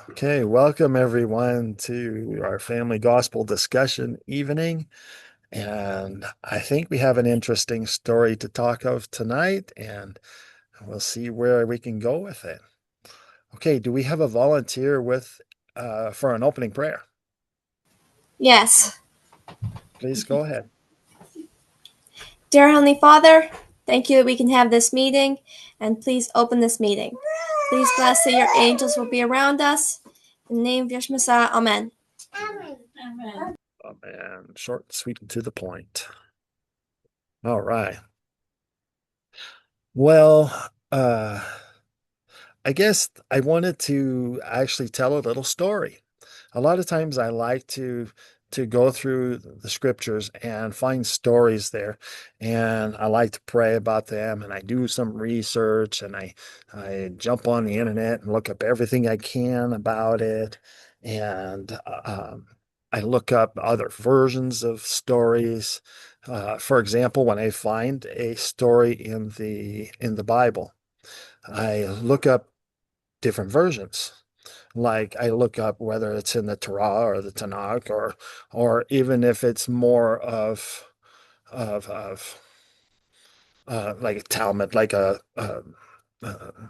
Okay, welcome everyone to our family gospel discussion evening. And I think we have an interesting story to talk of tonight, and we'll see where we can go with it. Okay, do we have a volunteer with for an opening prayer? Yes. Please go ahead. Dear Heavenly Father, thank you that we can have this meeting, and please open this meeting. Please bless that your angels will be around us. In the name of Yeshua Messiah, Amen. And short, sweet, and to the point. All right. Well, I guess I wanted to actually tell a little story. A lot of times I like to go through the scriptures and find stories there, and I like to pray about them, and I do some research, and I jump on the internet and look up everything I can about it, and I look up other versions of stories. For example, when I find a story in the Bible, I look up different versions. Like I look up whether it's in the Torah or the Tanakh, or even if it's more of like a Talmud, like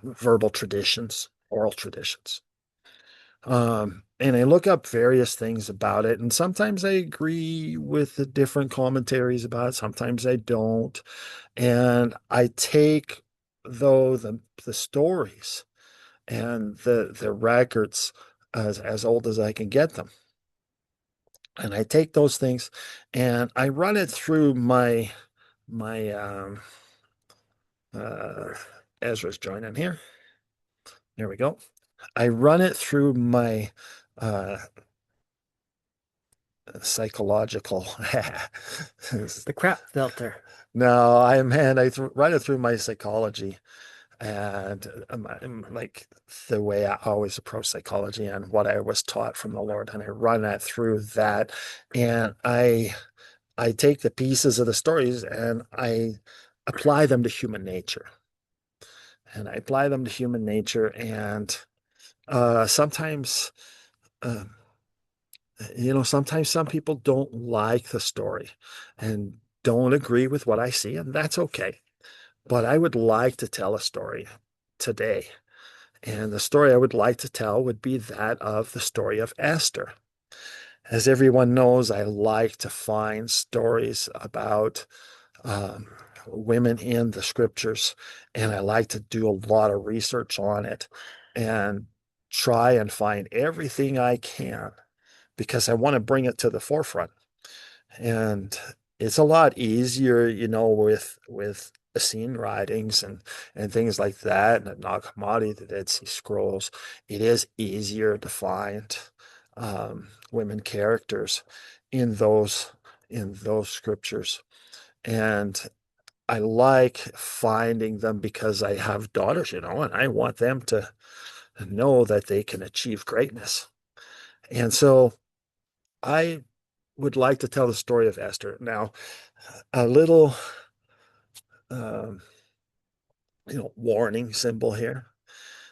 verbal traditions, oral traditions. And I look up various things about it, and sometimes I agree with the different commentaries about it, sometimes I don't. And I take though the stories and the records as old as I can get them. And I take those things and I run it through my uh Ezra's joining here. There we go. I run it through my uh psychological The crap filter. no, run it through my psychology and like the way I always approach psychology and what I was taught from the Lord, and I run that through that, and I take the pieces of the stories and I apply them to human nature, and sometimes uh, sometimes some people don't like the story and don't agree with what I see, and that's okay. But I would like to tell a story today. And the story I would like to tell would be that of the story of Esther. As everyone knows, I like to find stories about um, women in the scriptures, and I like to do a lot of research on it and try and find everything I can because I want to bring it to the forefront. And it's a lot easier, with Essene writings and things like that, and the Nag Hammadi, the Dead Sea Scrolls. It is easier to find women characters in those in those scriptures, and I like finding them because I have daughters, and I want them to know that they can achieve greatness. And so I would like to tell the story of Esther. Now, a little um, warning symbol here.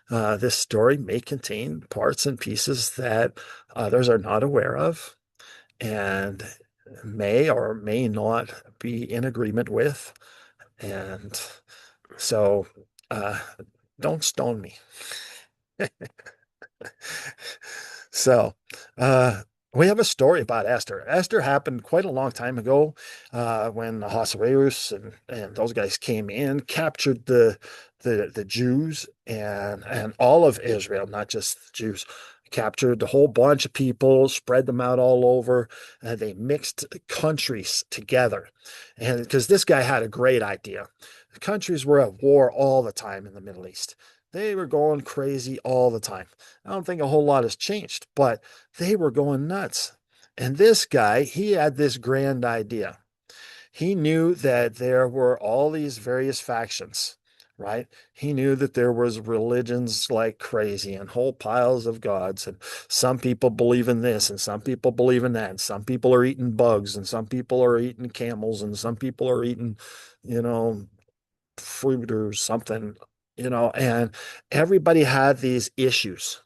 This story may contain parts and pieces that others are not aware of and may or may not be in agreement with. And so uh, don't stone me. So, uh, we have a story about Esther. Esther happened quite a long time ago when Ahasuerus and those guys came in, captured the Jews and all of Israel, not just the Jews. Captured a whole bunch of people, spread them out all over. They mixed countries together. And because this guy had a great idea. The countries were at war all the time in the Middle East. They were going crazy all the time. I don't think a whole lot has changed, but they were going nuts. And this guy, he had this grand idea. He knew that there were all these various factions, right? He knew that there was religions like crazy and whole piles of gods. And some people believe in this and some people believe in that. And some people are eating bugs and some people are eating camels and some people are eating, you know, fruit or something, and everybody had these issues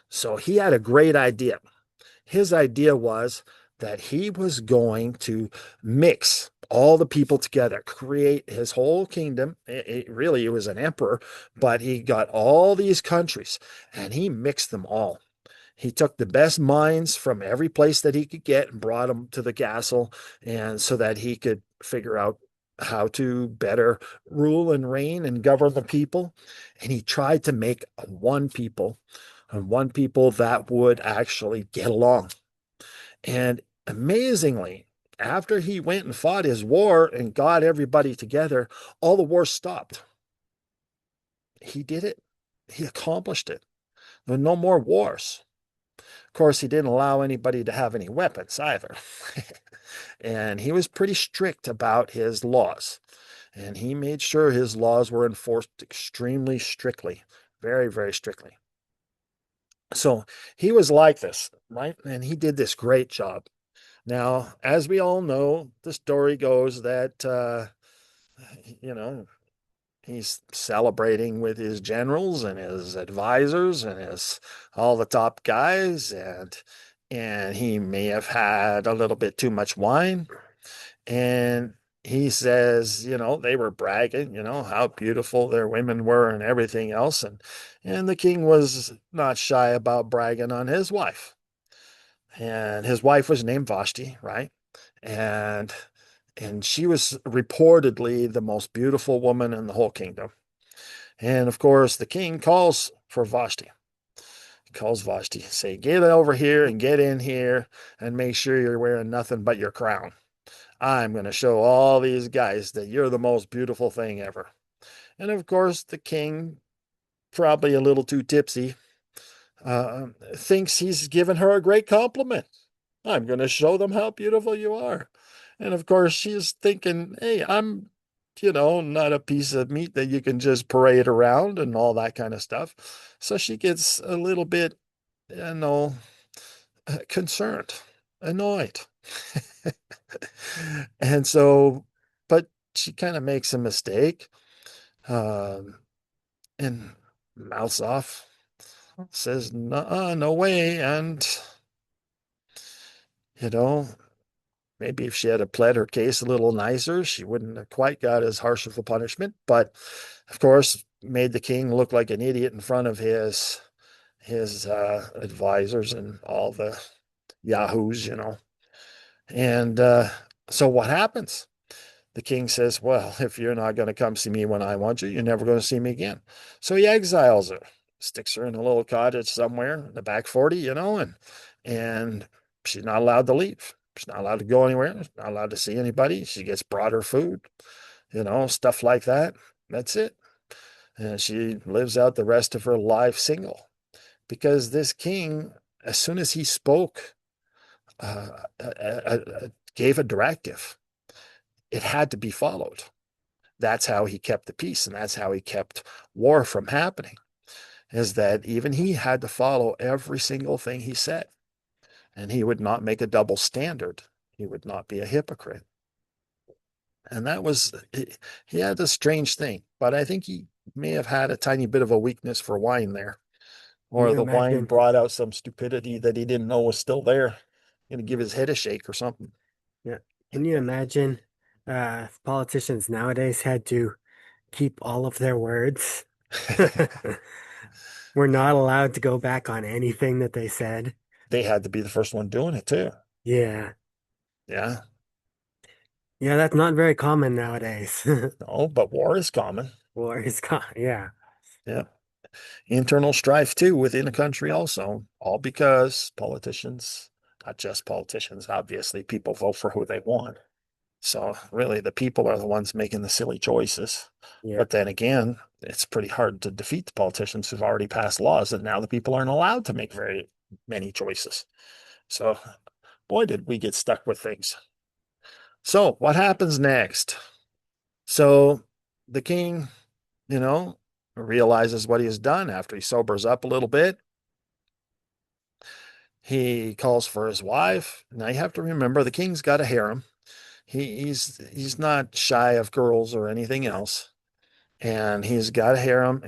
So he had a great idea. His idea was that he was going to mix all the people together, create his whole kingdom. Really, it was an emperor, but he got all these countries and he mixed them all. He took the best minds from every place that he could get and brought them to the castle, and so that he could figure out how to better rule and reign and govern the people. And he tried to make one people, and one people that would actually get along. And amazingly, after he went and fought his war and got everybody together, all the wars stopped. He did it. He accomplished it. There were no more wars. Of course, he didn't allow anybody to have any weapons either. And he was pretty strict about his laws. And he made sure his laws were enforced extremely strictly, very, very strictly. So he was like this, right? And he did this great job. Now, as we all know, the story goes that, you know, he's celebrating with his generals and his advisors and his all the top guys, and he may have had a little bit too much wine. And he says, they were bragging, how beautiful their women were and everything else. And the king was not shy about bragging on his wife. And his wife was named Vashti, right? And and she was reportedly the most beautiful woman in the whole kingdom. And of course, the king calls for Vashti. He calls Vashti, say, get over here and get in here and make sure you're wearing nothing but your crown. I'm going to show all these guys that you're the most beautiful thing ever. And of course, the king, probably a little too tipsy, thinks he's given her a great compliment. I'm going to show them how beautiful you are. And of course, she's thinking, hey, I'm, not a piece of meat that you can just parade around and all that kind of stuff. So she gets a little bit, concerned, annoyed. And so, but she kind of makes a mistake, um, and mouths off, says, no, no way. And, you know, maybe if she had pled her case a little nicer, she wouldn't have quite got as harsh of a punishment. But of course, made the king look like an idiot in front of his advisors and all the yahoos. And so what happens? The king says, well, if you're not going to come see me when I want you, you're never going to see me again. So he exiles her, sticks her in a little cottage somewhere in the back 40, and she's not allowed to leave. She's not allowed to go anywhere. She's not allowed to see anybody. She gets brought her food, stuff like that. That's it. And she lives out the rest of her life single because this king, as soon as he spoke, uh, uh, gave a directive, it had to be followed. That's how he kept the peace, and that's how he kept war from happening, is that even he had to follow every single thing he said, and he would not make a double standard. He would not be a hypocrite. And that was, he had a strange thing, but I think he may have had a tiny bit of a weakness for wine there, Can or you the wine imagine? brought out some stupidity that he didn't know was still there, going to give his head a shake or something. Yeah. Can you imagine if politicians nowadays had to keep all of their words? We're not allowed to go back on anything that they said. They had to be the first one doing it too. Yeah. Yeah. Yeah, that's not very common nowadays. No, but war is common. War is gone. Yeah. Yeah. Internal strife too within a country also, all because politicians, not just politicians, obviously people vote for who they want. So really the people are the ones making the silly choices. Yeah. But then again, it's pretty hard to defeat the politicians who've already passed laws that now the people aren't allowed to make very many choices. So boy, did we get stuck with things. So what happens next? So the king, you know, realizes what he has done after he sobers up a little bit. He calls for his wife. Now you have to remember the king's got a harem. He's not shy of girls or anything else. and he's got a harem,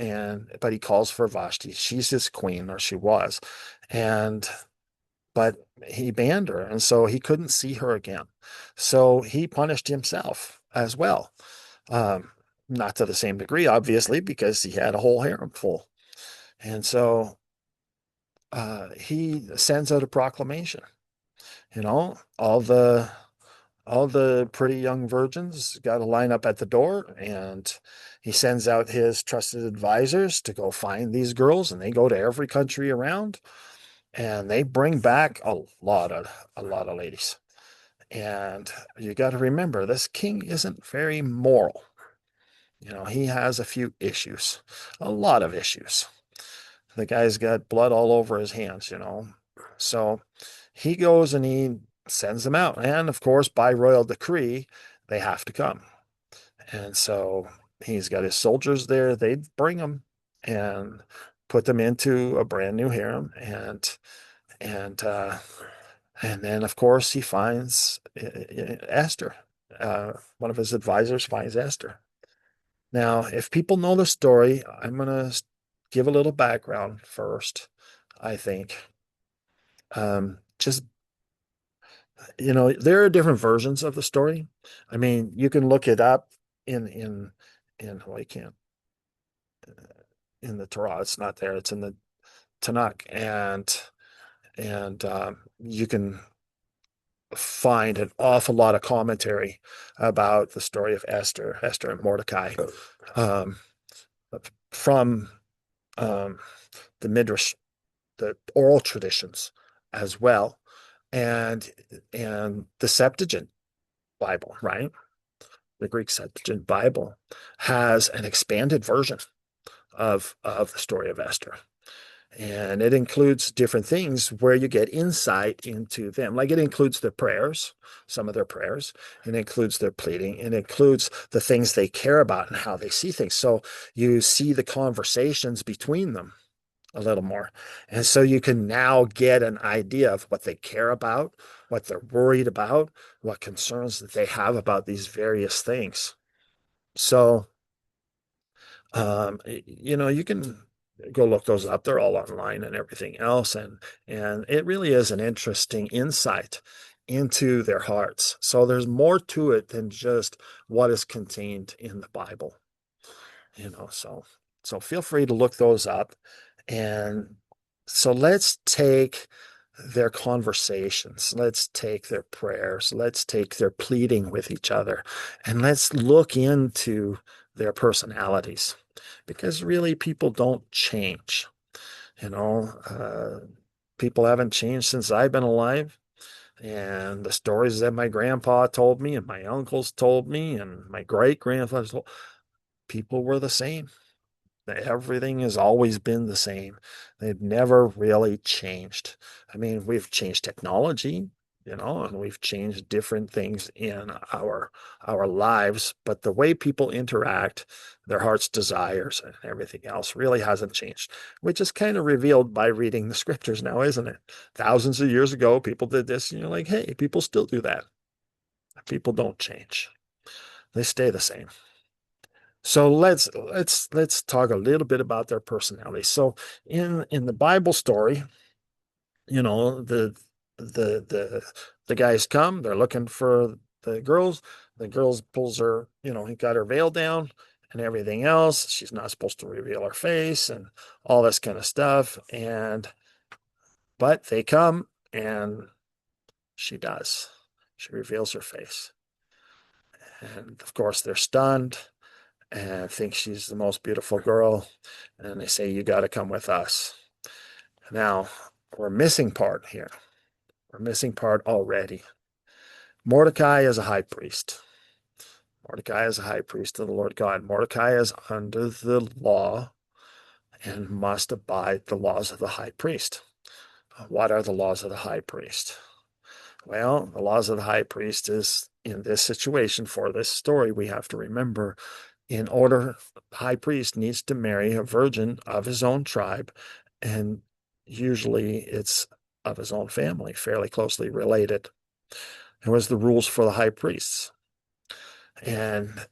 but he calls for Vashti. She's his queen, or she was, and but he banned her, and so he couldn't see her again. So he punished himself as well. Um, Not to the same degree, obviously, because he had a whole harem full. And so he sends out a proclamation. All the pretty young virgins got to line up at the door, and he sends out his trusted advisors to go find these girls, and they go to every country around, and they bring back a lot of ladies. And you got to remember, this king isn't very moral. He has a few issues, a lot of issues. The guy's got blood all over his hands. So he goes and he sends them out. And of course, by royal decree, they have to come. And so he's got his soldiers there. They bring them and put them into a brand new harem. And and then, of course, he finds Esther. One of his advisors finds Esther. Now, if people know the story, I'm going to give a little background first, I think. Just, there are different versions of the story. I mean, you can look it up well, you can't, in the Torah. It's not there. It's in the Tanakh. And you can find an awful lot of commentary about the story of Esther and Mordecai, um, from um, the Midrash, the oral traditions as well, and the Septuagint Bible, right? The Greek Septuagint Bible has an expanded version of the story of Esther. And it includes different things where you get insight into them. Like, it includes their prayers, some of their prayers. It includes their pleading. It includes the things they care about and how they see things. So you see the conversations between them a little more. And so you can now get an idea of what they care about, what they're worried about, what concerns that they have about these various things. So, you can go look those up. They're all online and everything else. And it really is an interesting insight into their hearts. So there's more to it than just what is contained in the Bible. So feel free to look those up. And so let's take their conversations, let's take their prayers, let's take their pleading with each other, and let's look into their personalities, because really people don't change. You know, uh, People haven't changed since I've been alive. And the stories that my grandpa told me and my uncles told me and my great grandfathers told, people were the same. Everything has always been the same. They've never really changed. I mean, we've changed technology, and we've changed different things in our lives, but the way people interact, their heart's desires and everything else really hasn't changed, which is kind of revealed by reading the scriptures now, isn't it? Thousands of years ago, people did this, and you're like, hey, people still do that. People don't change. They stay the same. So let's talk a little bit about their personality. So in the Bible story, you know, the the the guys come, they're looking for the girls. The girls pulls her, he got her veil down and everything else. She's not supposed to reveal her face and all this kind of stuff. But they come, and she does. She reveals her face. And of course they're stunned and think she's the most beautiful girl. And they say, you got to come with us. Now, we're missing part here. We're missing part already. Mordecai is a high priest. Mordecai is a high priest of the Lord God. Mordecai is under the law and must abide the laws of the high priest. What are the laws of the high priest? Well, the laws of the high priest is, in this situation, for this story, we have to remember, in order, the high priest needs to marry a virgin of his own tribe, and usually it's of his own family, fairly closely related. It was the rules for the high priests. And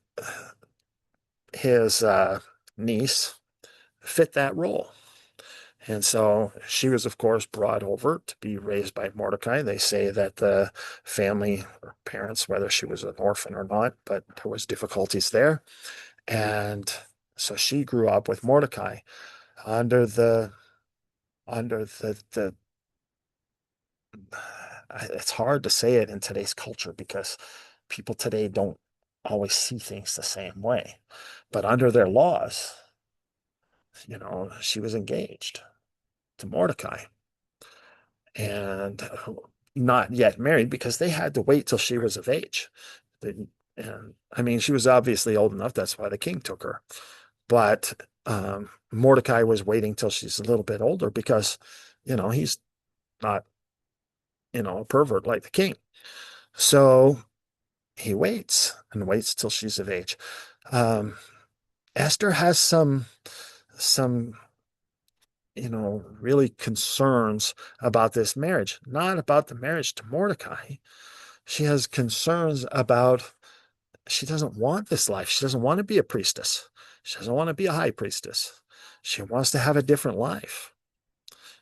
his niece fit that role. And so she was, of course, brought over to be raised by Mordecai. They say that the family or parents, whether she was an orphan or not, but there was difficulties there. And so she grew up with Mordecai under the it's hard to say it in today's culture because people today don't always see things the same way. But under their laws, she was engaged to Mordecai and not yet married because they had to wait till she was of age. And I mean, she was obviously old enough. That's why the king took her. But Mordecai was waiting till she's a little bit older because, he's not, a pervert like the king. So he waits and waits till she's of age. Um, Esther has some really concerns about this marriage, not about the marriage to Mordecai. She has concerns about she doesn't want this life. She doesn't want to be a priestess. She doesn't want to be a high priestess. She wants to have a different life.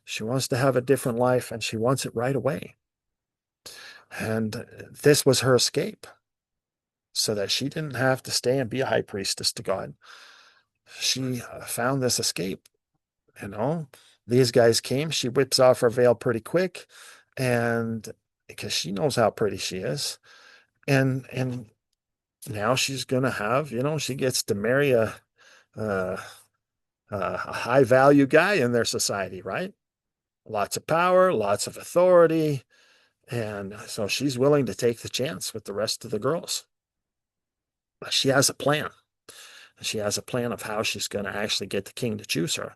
She wants to have a different life and she wants it right away. And this was her escape so that she didn't have to stay and be a high priestess to God. She found this escape. You know, these guys came, she whips off her veil pretty quick, and because she knows how pretty she is. And now she's gonna have, she gets to marry a, a high value guy in their society, right? Lots of power, lots of authority. And so she's willing to take the chance with the rest of the girls. But she has a plan. She has a plan of how she's going to actually get the king to choose her.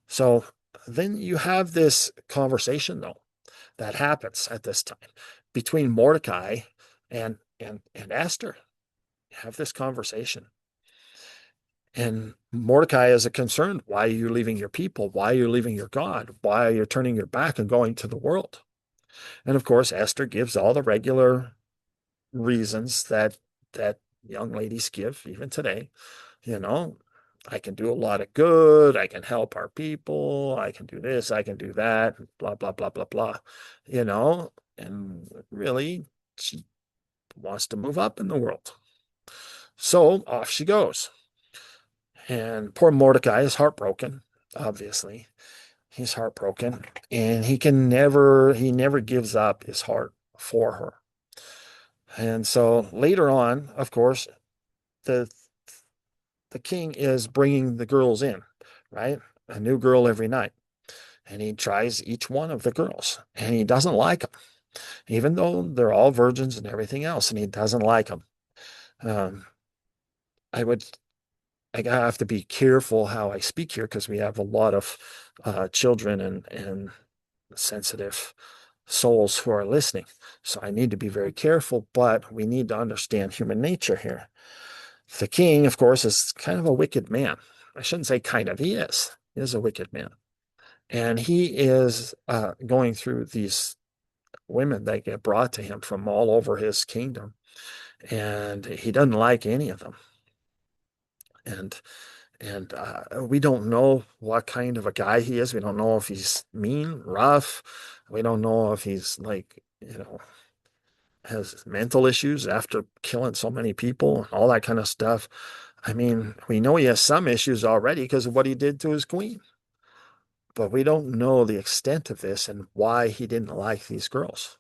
So then you have this conversation, though, that happens at this time between Mordecai and Esther. You have this conversation. And Mordecai is concerned. Why are you leaving your people? Why are you leaving your God? Why are you turning your back and going to the world? And of course, Esther gives all the regular reasons that young ladies give even today. You know, I can do a lot of good. I can help our people. I can do this. I can do that. Blah, blah, blah, blah, blah. And really, she wants to move up in the world. So off she goes. And poor Mordecai is heartbroken, obviously. He's heartbroken. And he never gives up his heart for her. And so later on, of course, the the king is bringing the girls in, right? A new girl every night. And he tries each one of the girls and he doesn't like them, even though they're all virgins and everything else, and he doesn't like them. Um, I would, I have to be careful how I speak here because we have a lot of children and sensitive souls who are listening. So I need to be very careful, but we need to understand human nature here. The king, of course, is kind of a wicked man. I shouldn't say kind of, he is. He is a wicked man. And he is going through these women that get brought to him from all over his kingdom. And he doesn't like any of them. And we don't know what kind of a guy he is. We don't know if he's mean, rough. We don't know if he's like, has mental issues after killing so many people, all that kind of stuff. I mean, we know he has some issues already because of what he did to his queen, but we don't know the extent of this and why he didn't like these girls.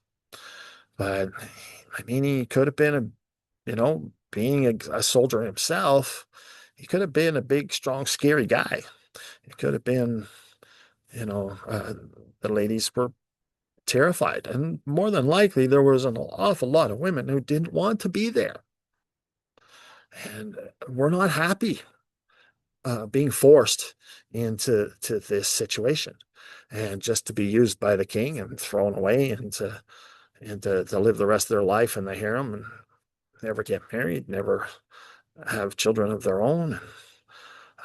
But I mean, he could have been being a soldier himself, he could have been a big, strong, scary guy. It could have been, you know, uh, the ladies were terrified. And more than likely, there was an awful lot of women who didn't want to be there and were not happy being forced into this situation and just to be used by the king and thrown away and to live the rest of their life in the harem and never get married, never have children of their own.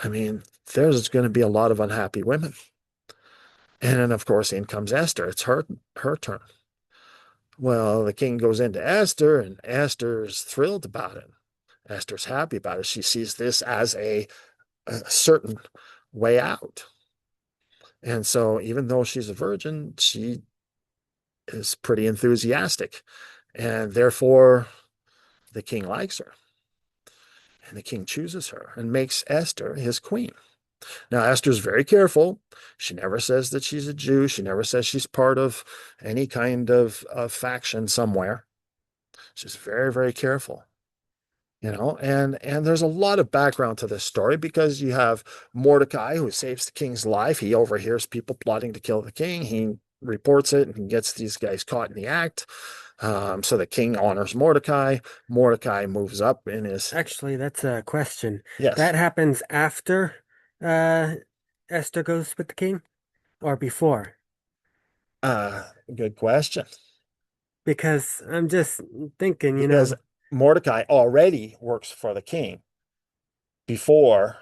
I mean, there's going to be a lot of unhappy women. And then, of course, in comes Esther. It's her turn. Well, the king goes into Esther, and Esther is thrilled about it. Esther's happy about it. She sees this as a certain way out. And so, even though she's a virgin, she is pretty enthusiastic. And therefore, the king likes her. And the king chooses her and makes Esther his queen. Now, Esther's very careful. She never says that she's a Jew. She never says she's part of any kind of faction somewhere. She's very, very careful. And there's a lot of background to this story because you have Mordecai who saves the king's life. He overhears people plotting to kill the king. He reports it and gets these guys caught in the act. So the king honors Mordecai. Mordecai moves up in his. Actually, that's a question. Yes. That happens after uh, Esther goes with the king or before? Good question. Because I'm just thinking, Because Mordecai already works for the king before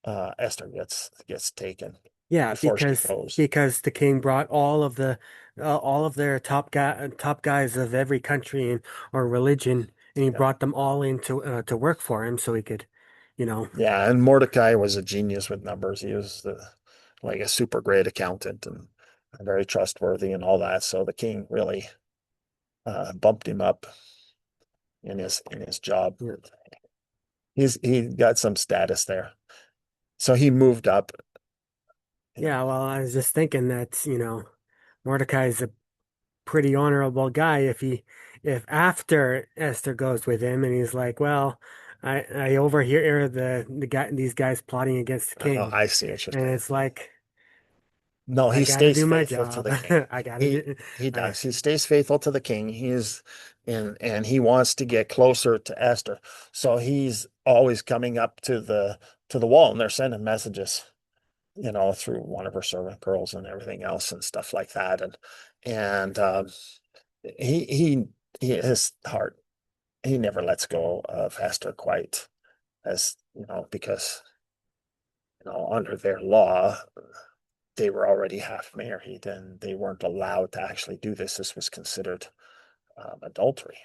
Esther gets taken, yeah, before she goes. because the king brought all of their top guys of every country and or religion, and he Yeah. brought them all in to work for him so he could, you know, Yeah, and Mordecai was a genius with numbers. He was like a super great accountant and very trustworthy and all that. So the king really bumped him up in his job. yeah, He got some status there. So he moved up. yeah. Well, I was just thinking that, Mordecai's a pretty honorable guy if after Esther goes with him and he's like, well, I overhear these guys plotting against the king, I see what you're and saying. it's like No, I he gotta stays do my faithful to job. the king. I gotta He do. he I does. He stays faithful to the king. And he wants to get closer to Esther. So he's always coming up to the wall and they're sending messages, through one of her servant girls and everything else and stuff like that. And he he his heart, he never lets go of Esther quite as, because, under their law, they were already half married and they weren't allowed to actually do this. This was considered adultery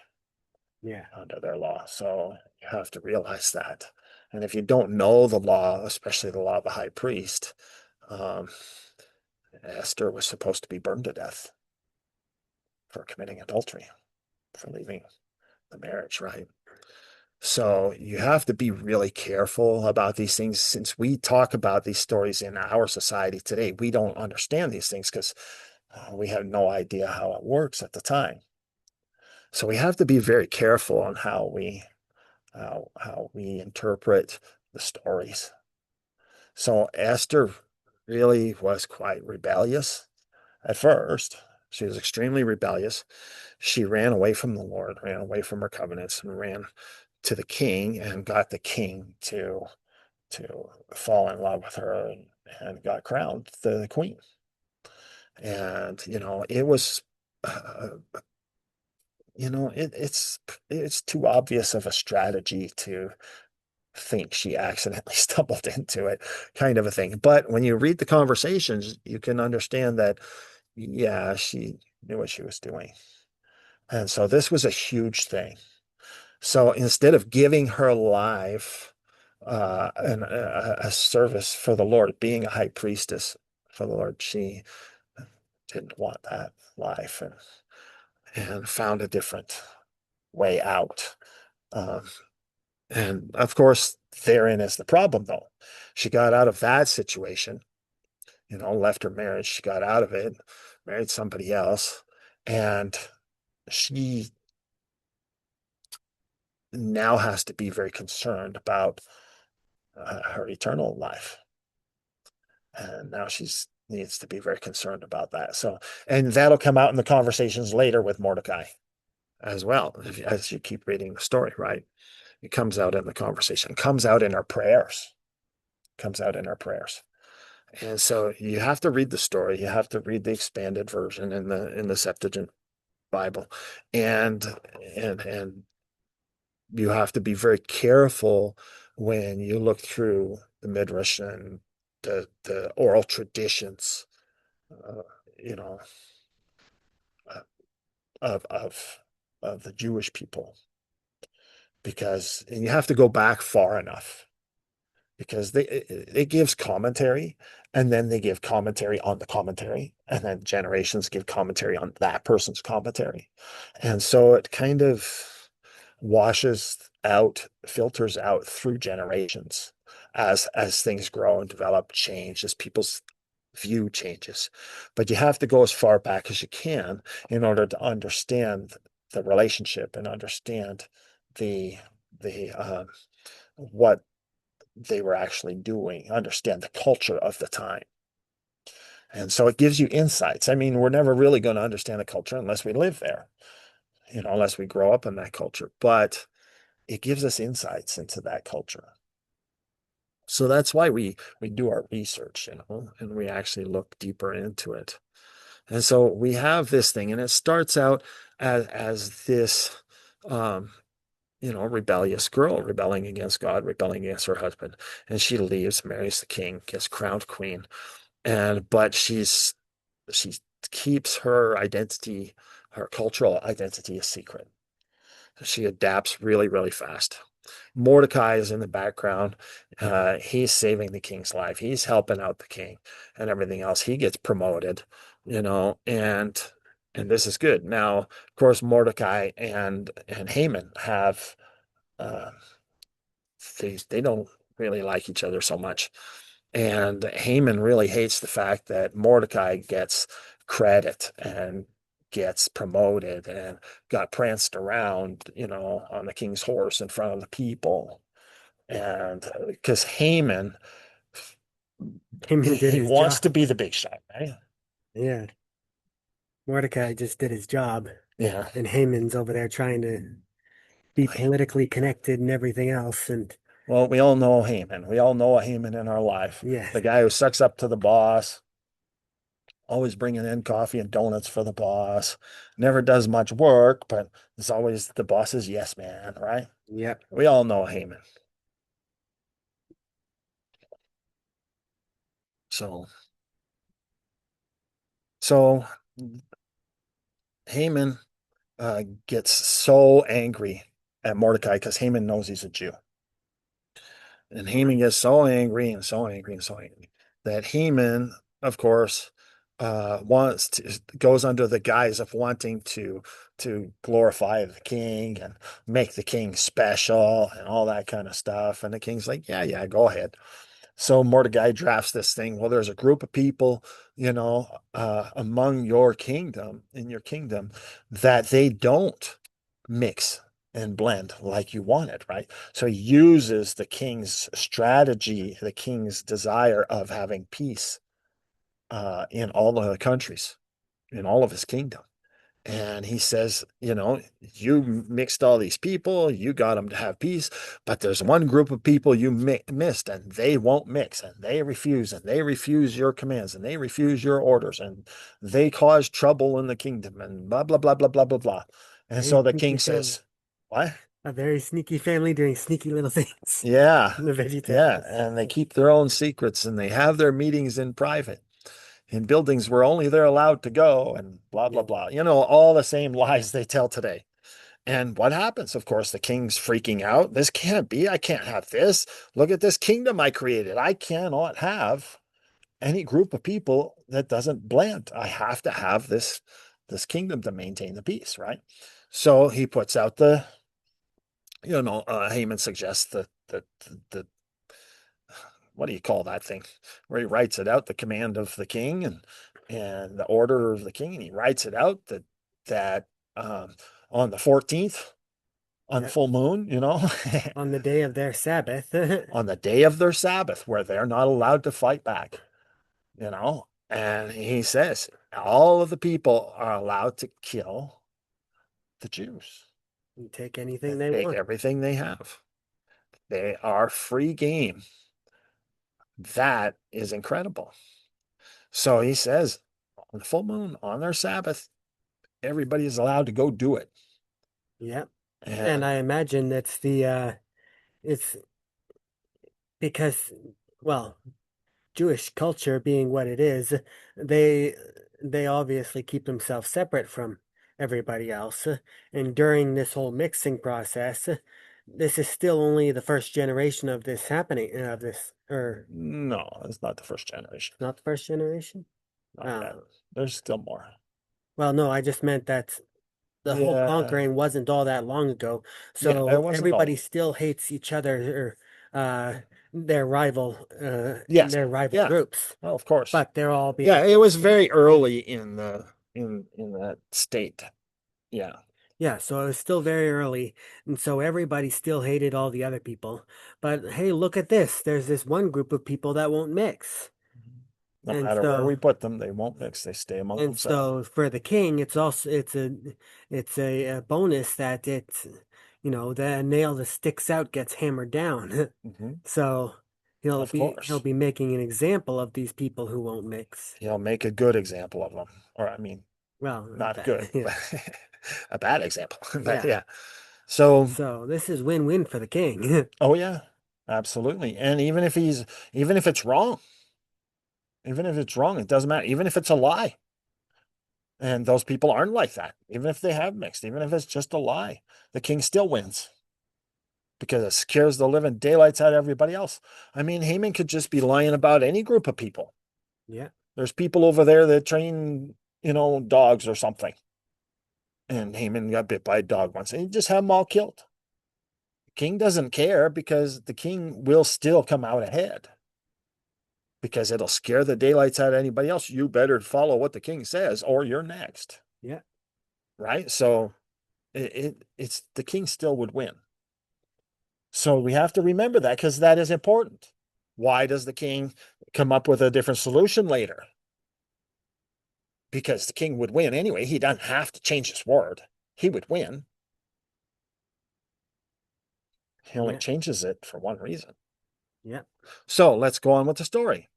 yeah, under their law. So you have to realize that. And if you don't know the law, especially the law of the high priest, um, Esther was supposed to be burned to death for committing adultery, for leaving the marriage, right? So you have to be really careful about these things. Since we talk about these stories in our society today, we don't understand these things because we have no idea how it works at the time. So we have to be very careful on how we interpret the stories. So Esther really was quite rebellious at first. She was extremely rebellious. She ran away from the Lord, ran away from her covenants, and ran to the king and got the king to fall in love with her and got crowned the queen. And it was it's too obvious of a strategy to think she accidentally stumbled into it, kind of a thing. But when you read the conversations, you can understand that, yeah, she knew what she was doing. And so this was a huge thing. So instead of giving her life a service for the Lord, being a high priestess for the Lord, she didn't want that life and found a different way out. Um, and of course, therein is the problem, though. She got out of that situation, left her marriage. She got out of it, married somebody else, and she now has to be very concerned about her eternal life. And now she's needs to be very concerned about that. So, and that'll come out in the conversations later with Mordecai as well, as you keep reading the story, right? It comes out in the conversation, comes out in our prayers, comes out in our prayers. And so you have to read the story. You have to read the expanded version in the Septuagint Bible, and and you have to be very careful when you look through the Midrash and the oral traditions, uh, you know, uh, of of of the Jewish people, because and you have to go back far enough because it gives commentary, and then they give commentary on the commentary, and then generations give commentary on that person's commentary. And so it kind of washes out, filters out through generations as things grow and develop, change, as people's view changes. But you have to go as far back as you can in order to understand the relationship and understand the what they were actually doing, understand the culture of the time. And so it gives you insights. I mean, we're never really going to understand the culture unless we live there, unless we grow up in that culture. But it gives us insights into that culture. So that's why we do our research, and we actually look deeper into it. And so we have this thing, and it starts out as this um, rebellious girl rebelling against God, rebelling against her husband. And she leaves, marries the king, gets crowned queen. But she keeps her identity, her cultural identity a secret. She adapts really, really fast. Mordecai is in the background. He's saving the king's life. He's helping out the king and everything else. He gets promoted, and this is good. Now, of course, Mordecai and Haman have uh, they don't really like each other so much. And Haman really hates the fact that Mordecai gets credit and gets promoted and got pranced around, on the king's horse in front of the people. And because Haman, Haman did he his wants job. to be the big shot, right? Yeah. Mordecai just did his job, Yeah. and Haman's over there trying to be politically connected and everything else. And Well, we all know Haman. We all know a Haman in our life. yeah, The guy who sucks up to the boss, always bringing in coffee and donuts for the boss, never does much work, but is always the boss's yes man, right? yep. We all know Haman. So, so Haman gets so angry at Mordecai because Haman knows he's a Jew. And Haman gets so angry and so angry and so angry that Haman, of course, goes under the guise of wanting to glorify the king and make the king special and all that kind of stuff. And the king's like, yeah, yeah, go ahead. So Mordecai drafts this thing. Well, there's a group of people, among in your kingdom, that they don't mix and blend like you wanted, right? So he uses the king's strategy, the king's desire of having peace in all the countries, in all of his kingdom. And he says, you mixed all these people, you got them to have peace, but there's one group of people you missed, and they won't mix, and they refuse your commands, and they refuse your orders, and they cause trouble in the kingdom, and blah, blah, blah, blah, blah, blah, blah. And Very so the sneaky king family. says, what? A very sneaky family doing sneaky little things. Yeah, The yeah. vegetarians. And they keep their own secrets, and they have their meetings in private in buildings where only they're allowed to go, and blah, blah, Yep. blah. All the same lies they tell today. And what happens? Of course, the king's freaking out. This can't be. I can't have this. Look at this kingdom I created. I cannot have any group of people that doesn't blend. I have to have this kingdom to maintain the peace, right? So he puts out Haman suggests the what do you call that thing? Where he writes it out, the command of the king and the order of the king, and he writes it out that on the 14th, on the Yep. full moon, On the day of their Sabbath. on the day of their Sabbath, where they're not allowed to fight back. And he says all of the people are allowed to kill the Jews And take anything and they take want. everything they have. They are free game. That is incredible. So he says on the full moon, on their Sabbath, everybody is allowed to go do it. Yep. And And I imagine it's because, well, Jewish culture being what it is, they they obviously keep themselves separate from everybody else. And during this whole mixing process, this is still only the first generation of this happening, of this, or No, it's not the first generation. not the first generation? Not yet. Oh, There's still more. well, no, I just meant that the whole Yeah, conquering wasn't all that long ago. yeah, it So wasn't everybody all. still hates each other, or Yes, their rival yeah, groups, well, of course. but they're all Yeah, being, it was very early in the in that state. Yeah. yeah, so it was still very early. And so everybody still hated all the other people. But hey, look at this. There's this one group of people that won't mix. No And matter where so we put them, they won't mix. They stay among And themselves. so for the king, it's a bonus that it's the nail that sticks out gets hammered down. Hmm. So Of he'll course. be making an example of these people who won't mix. He'll make a good example of them. Or I mean, Well, not good, yeah, but a bad example. But yeah. yeah. So, So this is win-win for the king. oh yeah, absolutely. And even if it's wrong, it doesn't matter. Even if it's a lie. And those people aren't like that. Even if they have mixed, even if it's just a lie, the king still wins because it scares the living daylights out of everybody else. I mean, Haman could just be lying about any group of people. Yeah, There's people over there that train, dogs or something. And Haman got bit by a dog once, and he just had them all killed. The king doesn't care because the king will still come out ahead because it'll scare the daylights out of anybody else. You better follow what the king says, or you're next, yeah, right? So it's the king still would win. So we have to remember that because that is important. Why does the king come up with a different solution later? Because the king would win anyway. He doesn't have to change his word. He would win. He only yeah, changes it for one reason. yeah. So let's go on with the story.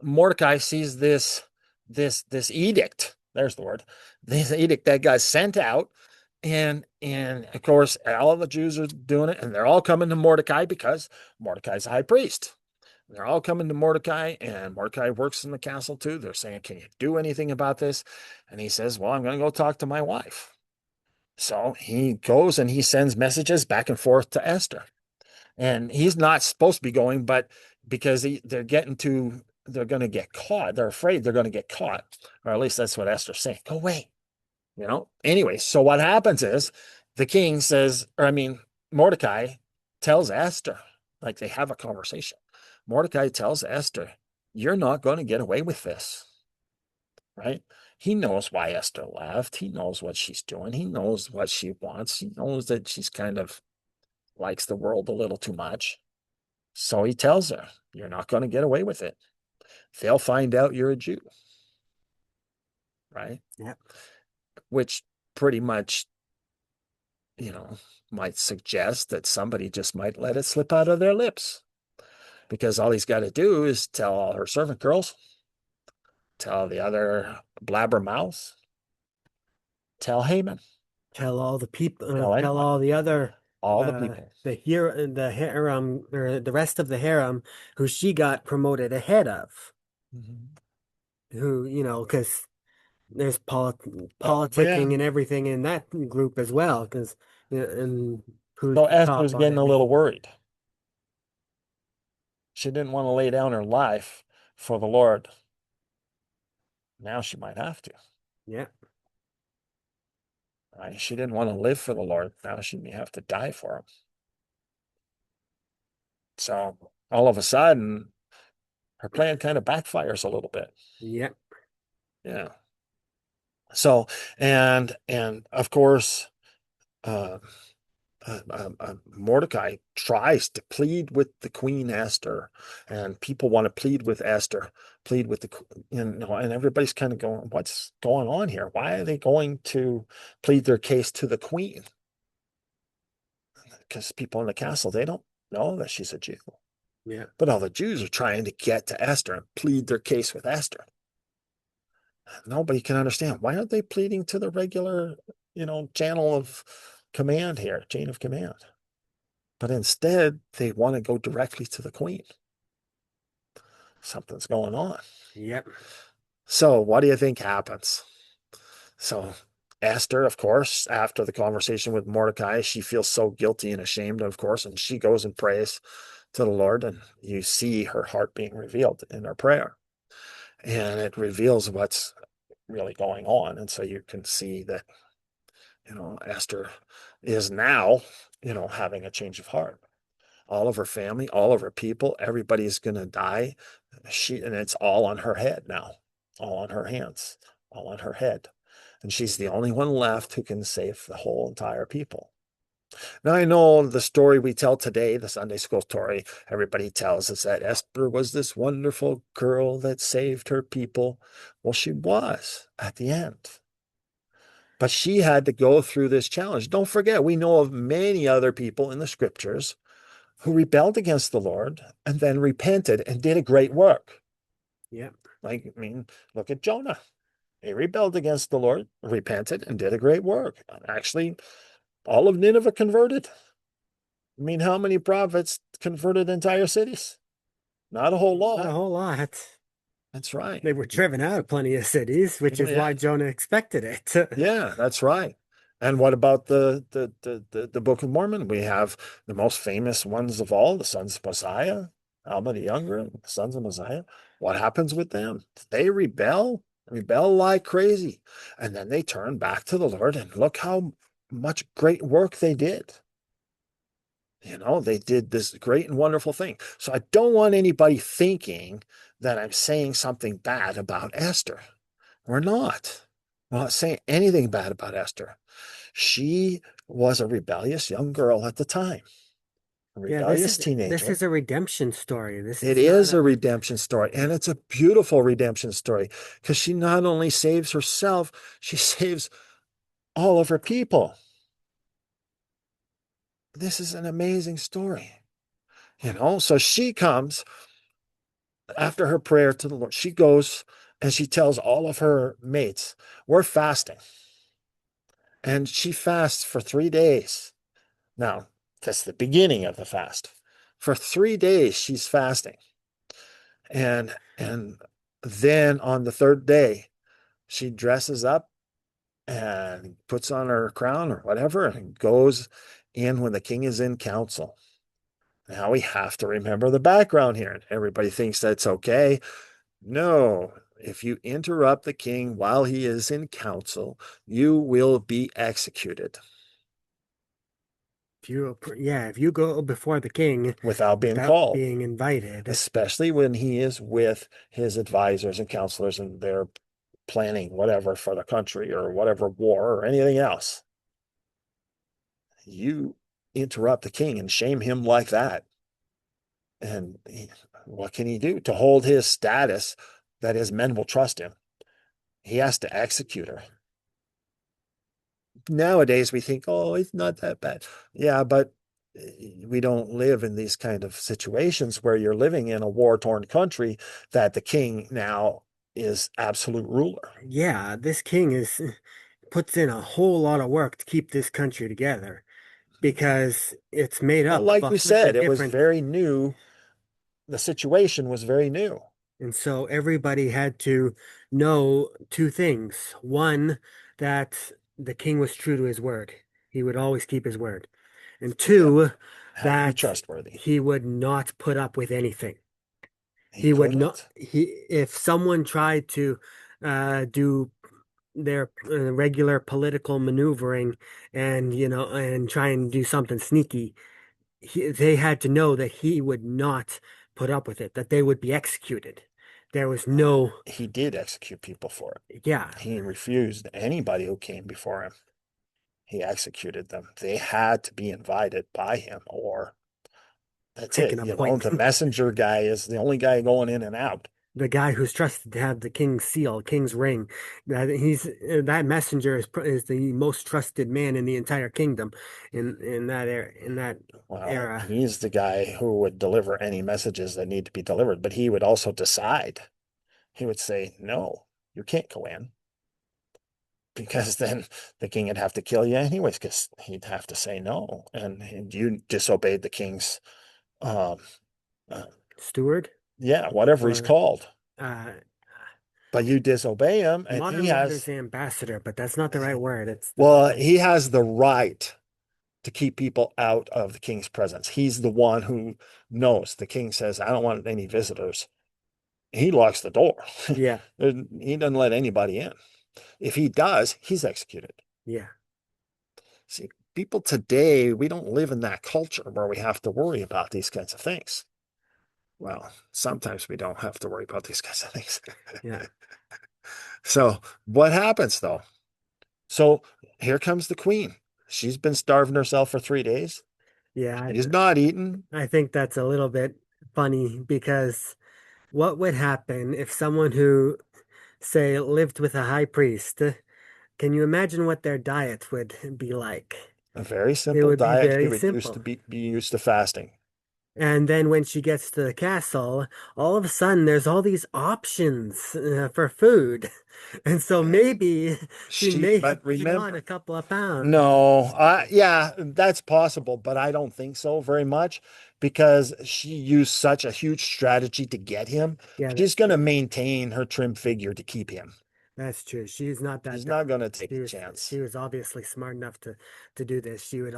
Mordecai sees this edict. There's the word. This edict that got sent out, and of course all of the Jews are doing it, and they're all coming to Mordecai because Mordecai's a high priest. They're all coming to Mordecai, and Mordecai works in the castle too. They're saying, "Can you do anything about this?" And he says, "Well, I'm going to go talk to my wife." So he goes and he sends messages back and forth to Esther. And he's not supposed to be going, but because they're going to get caught. They're afraid they're going to get caught, or at least that's what Esther's saying. Go away, Anyway, so what happens is the king says, or I mean, Mordecai tells Esther, like they have a conversation. Mordecai tells Esther, "You're not going to get away with this." Right? He knows why Esther left. He knows what she's doing. He knows what she wants. He knows that she's kind of likes the world a little too much. So he tells her, "You're not going to get away with it. They'll find out you're a Jew." Right? Yeah. Which pretty much, you know, might suggest that somebody just might let it slip out of their lips because all he's got to do is tell all her servant girls, tell the other blabbermouths, tell Haman, tell Tell anyone, all the other, all the people. the harem, or the rest of the harem who she got promoted ahead of, Mm-hmm. who, because there's Oh, yeah. politicking and everything in that group as well, because, and who's So the top Esther's on getting a everything. little worried. She didn't want to lay down her life for the Lord. Now she might have to. Yeah, Right? She didn't want to live for the Lord. Now she may have to die for him. So all of a sudden, her plan kind of backfires a little bit. yeah, Yeah. So and of course, uh, Mordecai tries to plead with the Queen Esther, and people want to plead with Esther, plead with and everybody's kind of going, "What's going on here? Why are they going to plead their case to the Queen?" Because people in the castle, they don't know that she's a Jew. yeah, But all the Jews are trying to get to Esther and plead their case with Esther. Nobody can understand. Why aren't they pleading to the regular, channel of command here, chain of command? But instead, they want to go directly to the queen. Something's going on. yep, So, what do you think happens? So, Esther, of course, after the conversation with Mordecai, she feels so guilty and ashamed, of course, and she goes and prays to the Lord, and you see her heart being revealed in her prayer. And it reveals what's really going on. And so you can see that, Esther is now, having a change of heart. All of her family, all of her people, everybody's going to die. And it's all on her head now, all on her hands, all on her head. And she's the only one left who can save the whole entire people. Now, I know the story we tell today, the Sunday school story, everybody tells us that Esther was this wonderful girl that saved her people. Well, she was at the end. But she had to go through this challenge. Don't forget, we know of many other people in the scriptures who rebelled against the Lord and then repented and did a great work. Yeah. Look at Jonah. He rebelled against the Lord, repented, and did a great work. Actually, all of Nineveh converted. How many prophets converted entire cities? Not a whole Not a lot. whole lot. That's right. They were driven out of plenty of cities, which is Yeah, why Jonah expected it. yeah, that's right. And what about the Book of Mormon? We have the most famous ones of all, the sons of Mosiah, Alma the Younger, the sons of Mosiah. What happens with them? They rebel like crazy. And then they turn back to the Lord, and look how much great work they did. They did this great and wonderful thing. So I don't want anybody thinking that I'm saying something bad about Esther. We're not. We're not saying anything bad about Esther. She was a rebellious young girl at the time, a Yeah, this rebellious is this teenager. is a redemption story. This It is not is a a redemption story, and it's a beautiful redemption story because she not only saves herself, she saves all of her people. This is an amazing story. So she comes after her prayer to the Lord. She goes and she tells all of her mates, we're fasting. And she fasts for 3 days. Now, that's the beginning of the fast. For 3 days, she's fasting. And then on the third day, she dresses up and puts on her crown or whatever and goes in when the king is in council. Now we have to remember the background here. Everybody thinks that's okay. No, if you interrupt the king while he is in council, you will be executed if you go before the king without being without called, being invited, especially when he is with his advisors and counselors and they're planning whatever for the country or whatever war or anything else. You interrupt the king and shame him like that. And what can he do to hold his status that his men will trust him? He has to execute her. Nowadays we think, oh, it's not that bad. Yeah, but we don't live in these kind of situations where you're living in a war-torn country that the king now is absolute ruler. yeah, this king is puts in a whole lot of work to keep this country together because it's made Well, up of like a we bunch said, of it was different, very new. The situation was very new. and so everybody had to know two things. One, that the king was true to his word. He would always keep his word. And Yep. two, Had to be that trustworthy. he would not put up with anything. He He would not, couldn't. if someone tried to do their regular political maneuvering and, and try and do something sneaky, they had to know that he would not put up with it, that they would be executed. There was no, He did execute people for it. yeah, He refused anybody who came before him. He executed them. They had to be invited by him, or that's take an it. The appointment. messenger guy is the only guy going in and out. The guy who's trusted to have the king's seal, king's ring, that messenger is the most trusted man in the entire kingdom in that Well, era. he's the guy who would deliver any messages that need to be delivered, but he would also decide. He would say, no, you can't go in, because then the king would have to kill you anyways, because he'd have to say no. And you disobeyed the king's, um, uh, Steward yeah, whatever he's or called. uh but you disobey him, and he Modern word is has, ambassador, but that's not the right word. It's well, he has the right to keep people out of the king's presence. He's the one who knows. The king says, I don't want any visitors. He locks the door. yeah, He doesn't let anybody in. If he does, he's executed. yeah, See, people today, we don't live in that culture where we have to worry about these kinds of things. Well, sometimes we don't have to worry about these kinds of things. yeah, So, what happens though? So, here comes the queen. She's been starving herself for 3 days. yeah. She's not eating. I think that's a little bit funny because what would happen if someone who, say, lived with a high priest, can you imagine what their diet would be like? A very It simple would be diet. He very would used to simple. be used to fasting. And then when she gets to the castle, all of a sudden there's all these options for food. And so maybe she may But have put on remember, a couple of pounds. no, yeah, that's possible, but I don't think so very much because she used such a huge strategy to get him. Yeah, She's that's going to true. maintain her trim figure to keep him. That's true. She's not that She's dumb. not going to take She a was chance. she was obviously smart enough to do this. She would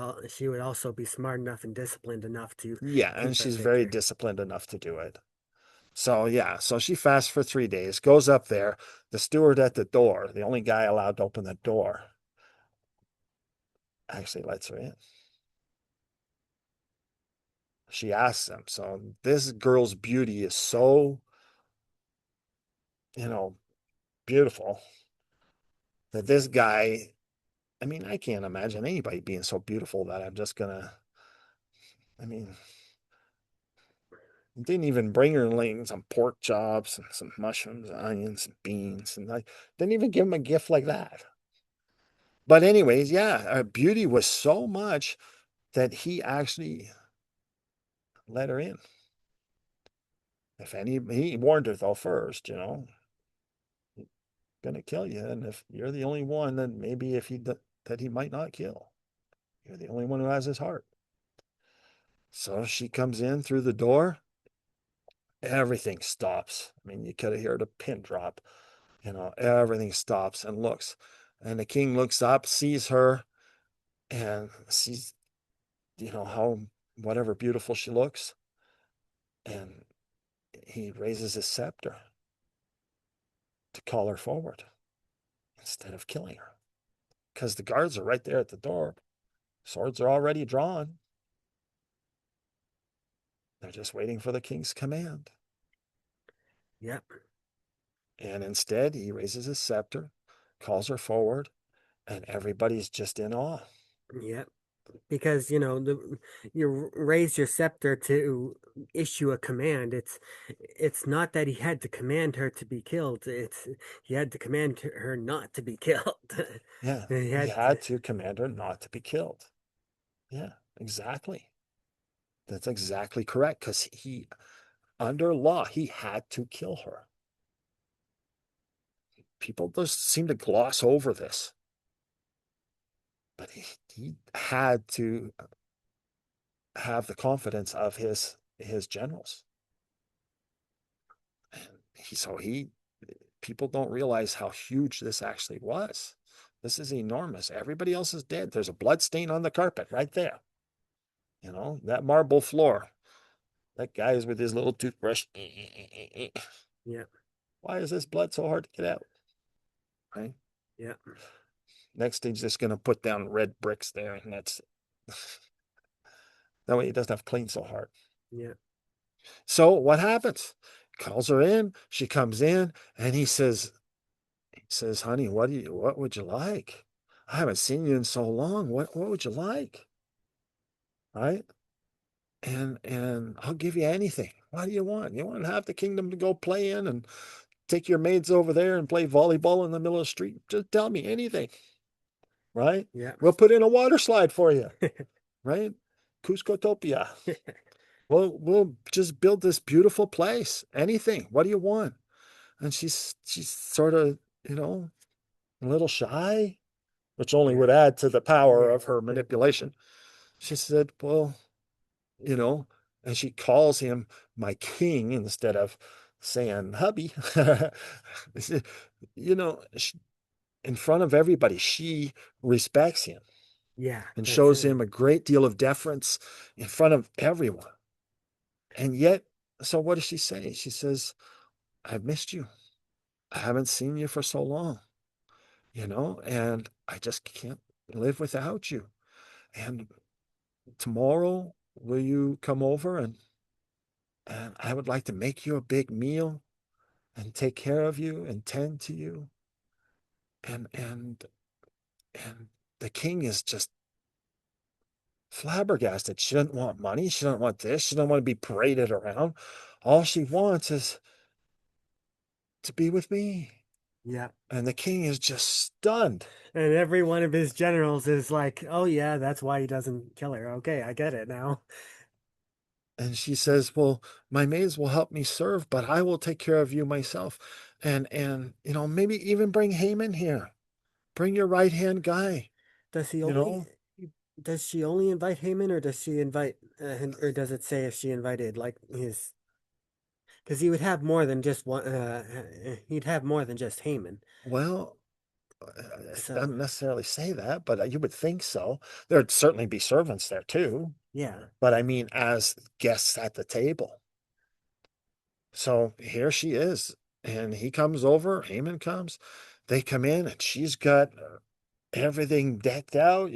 also be smart enough and disciplined enough to Yeah, and keep her she's very figure. disciplined enough to do it. So, yeah, so she fasts for 3 days, goes up there. The steward at the door, the only guy allowed to open the door, actually lets her in. She asks him. So, this girl's beauty is so, you know, beautiful that this guy, I mean, I can't imagine anybody being so beautiful that I'm just gonna, I mean, didn't even bring her like some pork chops and some mushrooms, onions, and beans, and I didn't even give him a gift like that. But anyways, yeah, her beauty was so much that he actually let her in. If any, he warned her though first, gonna kill you, and if you're the only one, then maybe if that he might not kill. You're the only one who has his heart. So she comes in through the door. Everything stops. I mean, you could have heard a pin drop. Everything stops and looks. And the king looks up, sees her, and sees, how whatever beautiful she looks. And he raises his scepter to call her forward instead of killing her. Because the guards are right there at the door. Swords are already drawn. They're just waiting for the king's command. Yep, And instead, he raises his scepter, calls her forward, and everybody's just in awe. yep. Because you raise your scepter to issue a command. It's not that he had to command her to be killed. It's he had to command her not to be killed. Yeah, He he had to, had to command her not to be killed. Yeah, exactly. That's exactly correct. Because under law, he had to kill her. People just seem to gloss over this, but he had to have the confidence of his generals. And he people don't realize how huge this actually was. This is enormous. Everybody else is dead. There's a blood stain on the carpet right there. That marble floor. That guy is with his little toothbrush. yeah, Why is this blood so hard to get out? Right. yeah, Next, he's just going to put down red bricks there, and that way he doesn't have to clean so hard. yeah, So what happens? Calls her in. She comes in, and he says, "Honey, what would you like? I haven't seen you in so long. What would you like?" Right? And I'll give you anything. What do you want? You want half the kingdom to go play in and take your maids over there and play volleyball in the middle of the street? Just tell me anything, right? yeah, We'll put in a water slide for you, right? Cuscotopia. We'll just build this beautiful place. Anything. What do you want? And she's sort of, a little shy, which only yeah, would add to the power yeah. of her manipulation. She said, well, you know, and she calls him my king instead of saying, "Hubby," you know, in front of everybody, she respects him Yeah, and that's shows it. him a great deal of deference in front of everyone. And yet, so what does she say? She says, "I've missed you. I haven't seen you for so long, and I just can't live without you. And tomorrow, will you come over and I would like to make you a big meal and take care of you and tend to you." And the king is just flabbergasted. She doesn't want money. She doesn't want this. She doesn't want to be paraded around. All she wants is to be with me. Yeah. And the king is just stunned. And every one of his generals is like, "Oh yeah, that's why he doesn't kill her." Okay, I get it now. And she says, "Well, my maids will help me serve, but I will take care of you myself. And maybe even bring Haman here. Bring your right hand guy, Does he you only know. does she only invite Haman, or does she invite or does it say if she invited like his, because he would have more than just one he'd have more than just Haman. Well, it So, doesn't necessarily say that, but you would think so. There'd certainly be servants there too. yeah. But I mean, as guests at the table. So here she is, and he comes over, Haman comes, they come in, and she's got everything decked out,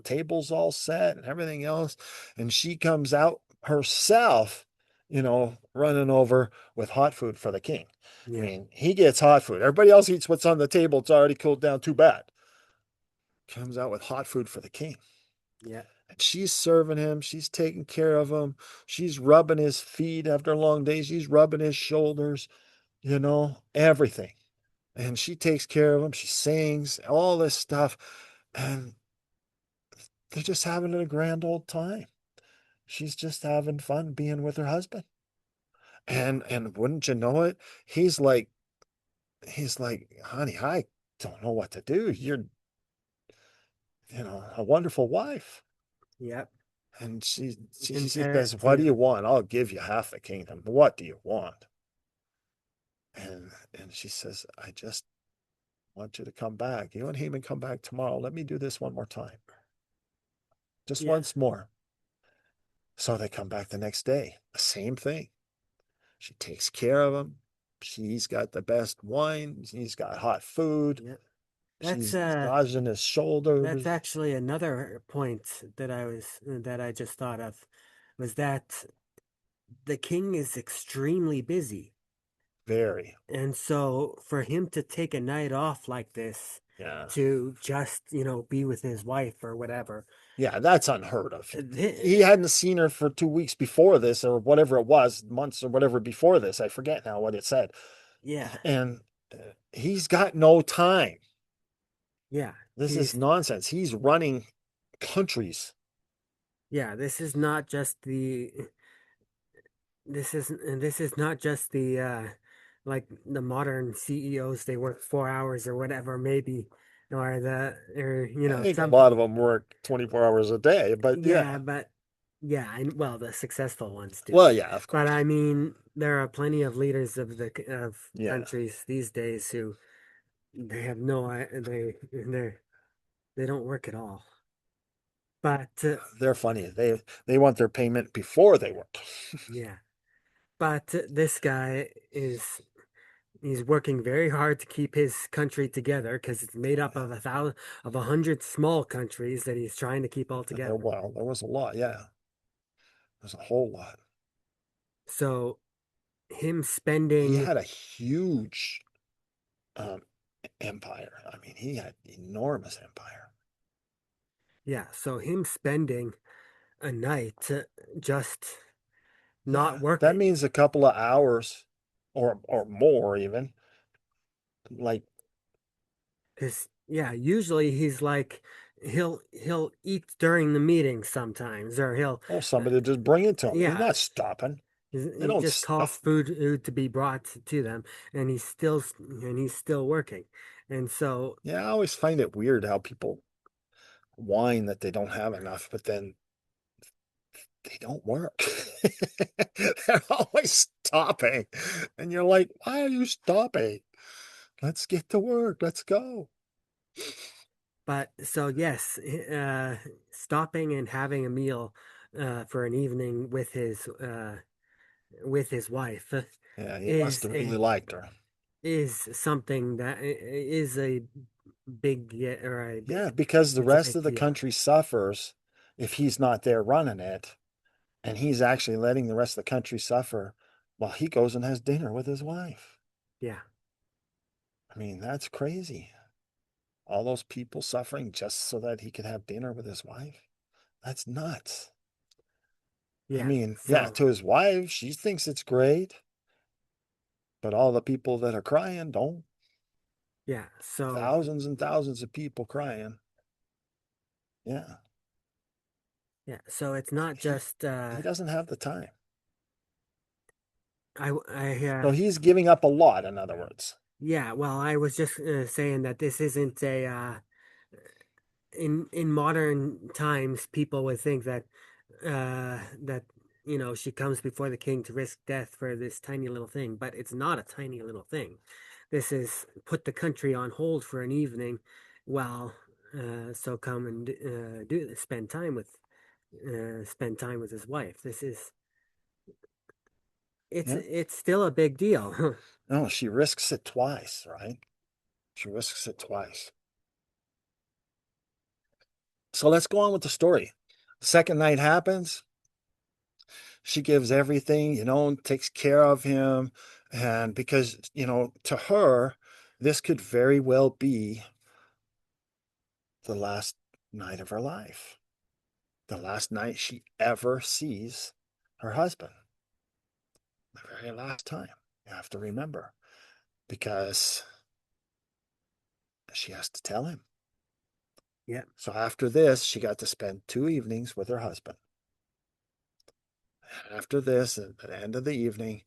tables all set and everything else. And she comes out herself, running over with hot food for the king. I Yeah. mean, he gets hot food. Everybody else eats what's on the table. It's already cooled down too bad. Comes out with hot food for the king. Yeah. And she's serving him. She's taking care of him. She's rubbing his feet after a long day. She's rubbing his shoulders, everything. And she takes care of him. She sings all this stuff. And they're just having a grand old time. She's just having fun being with her husband. And wouldn't you know it, he's like, "Honey, I don't know what to do. You're, a wonderful wife." Yep. And she Compare says, "What do to you want? I'll give you half the kingdom. What do you want?" And she says, "I just want you to come back. You and Haman come back tomorrow. Let me do this one more time. Just Yeah. once more." So they come back the next day. The same thing. She takes care of him. She's got the best wine. She's got hot food. Yeah. That's She's massaging his that's shoulders. actually another point that I just thought of, was that the king is extremely busy. Very. And so for him to take a night off like this Yeah. to just, be with his wife or whatever. Yeah, that's unheard of. He th- hadn't seen her for 2 weeks before this, or whatever it was, months or whatever before this. I forget now what it said. Yeah. And he's got no time. Yeah. This is He's nonsense. He's running countries. yeah, this is not just the like the modern CEOs, they work 4 hours or whatever, maybe, or I think a some, lot of them work 24 hours a day, but yeah, yeah. but yeah, and well, the successful ones do. Well, yeah, of But course. I mean, there are plenty of leaders of Yeah, countries these days who they have no they don't work at all. But they're funny. They want their payment before they work. yeah, but this guy is he's working very hard to keep his country together because it's made up of 100 small countries that he's trying to keep all together. Well, there was a lot. Yeah, there's a whole lot. So him He spending had a huge um, empire. I mean, he had enormous empire. yeah, so him spending a night just not Yeah, that working. means a couple of hours, or more even. Like, Because yeah, usually he's like he'll eat during the meeting sometimes, or he'll oh, uh, somebody just bring it to him. He's yeah, not stopping. They he don't just calls stop. food to be brought to them, and he's still working, and so Yeah, I always find it weird how people whine that they don't have enough, but then they don't work. They're always stopping. And you're like, why are you stopping? Let's get to work. Let's go. But so yes, stopping and having a meal for an evening with his wife Yeah, he must is have really a liked her. is something that is a big yeah, or a Yeah, because the it's a rest big of the deal. country suffers if he's not there running it. And he's actually letting the rest of the country suffer while he goes and has dinner with his wife. Yeah, I mean, that's crazy. All those people suffering just so that he could have dinner with his wife. That's nuts. I yeah. mean, yeah, So to his wife, she thinks it's great, but all the people that are crying don't. yeah, so Thousands and thousands of people crying. Yeah. yeah, so it's not He just he doesn't have the time. I So he's giving up a lot, in other words. yeah, well, I was just saying that this isn't a in modern times, people would think that that she comes before the king to risk death for this tiny little thing, but it's not a tiny little thing. This is put the country on hold for an evening, while so come and do spend time with his wife. This is Yeah. it's still a big deal. No, she risks it twice, right? She risks it twice. So let's go on with the story. The second night happens. She gives everything, takes care of him. And because, to her, this could very well be the last night of her life, the last night she ever sees her husband, the very last time. You have to remember because she has to tell him. Yeah, So after this, she got to spend 2 evenings with her husband. After this, at the end of the evening,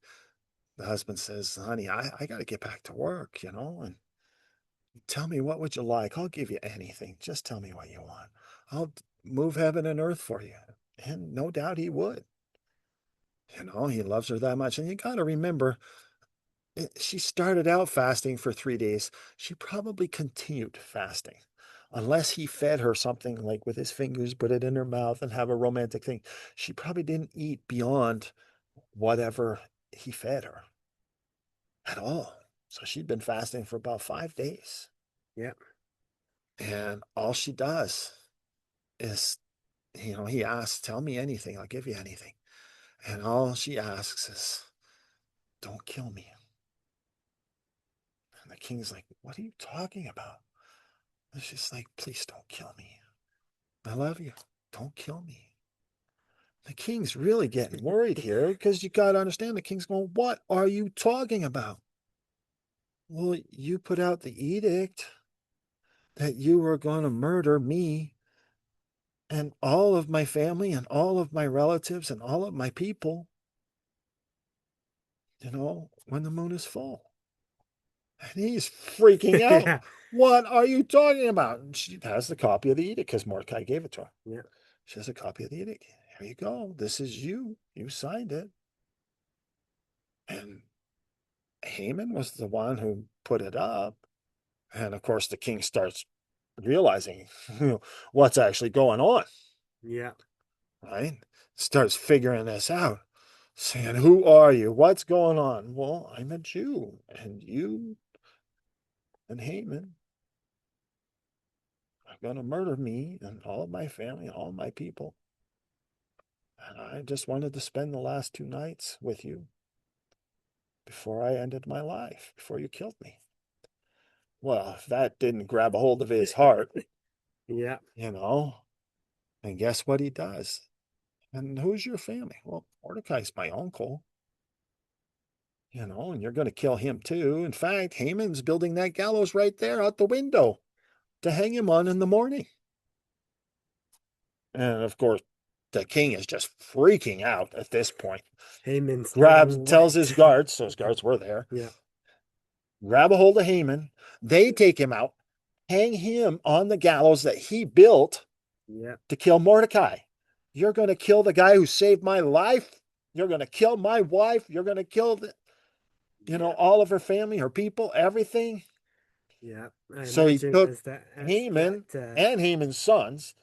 the husband says, honey, I got to get back to work, and tell me, what would you like? I'll give you anything. Just tell me what you want. I'll move heaven and earth for you. And no doubt he would. He loves her that much. And you got to remember, she started out fasting for 3 days. She probably continued fasting. Unless he fed her something like with his fingers, put it in her mouth and have a romantic thing. She probably didn't eat beyond whatever he fed her at all. So she'd been fasting for about 5 days. yeah. And all she does is, he asks, tell me anything, I'll give you anything. And all she asks is, don't kill me. And the king's like, what are you talking about? And she's like, please don't kill me. I love you. Don't kill me. The king's really getting worried here because you got to understand the king's going, what are you talking about? Well, you put out the edict that you were going to murder me and all of my family and all of my relatives and all of my people, when the moon is full. And he's freaking out. Yeah, What are you talking about? And she has the copy of the edict because Mordecai gave it to her. yeah, She has a copy of the edict. Here you go. This is you. You signed it. And Haman was the one who put it up. And of course, the king starts realizing what's actually going on, yeah. right? Starts figuring this out, saying, who are you? What's going on? Well, I'm a Jew, and you and Haman are going to murder me and all of my family and all my people. And I just wanted to spend the last 2 nights with you before I ended my life, before you killed me. Well, if that didn't grab a hold of his heart, Yeah. you know, and guess what he does? And who's your family? Well, Mordecai's my uncle, and you're going to kill him too. In fact, Haman's building that gallows right there out the window to hang him on in the morning. And of course, the king is just freaking out at this point. Haman's like, Tells his what? guards, so his guards were there, Yeah, grab a hold of Haman. They take him out, hang him on the gallows that he built yeah. to kill Mordecai. You're going to kill the guy who saved my life? You're going to kill my wife. You're going to kill Yeah. all of her family, her people, everything. Yeah. I So he imagine took as that Haman and Haman's sons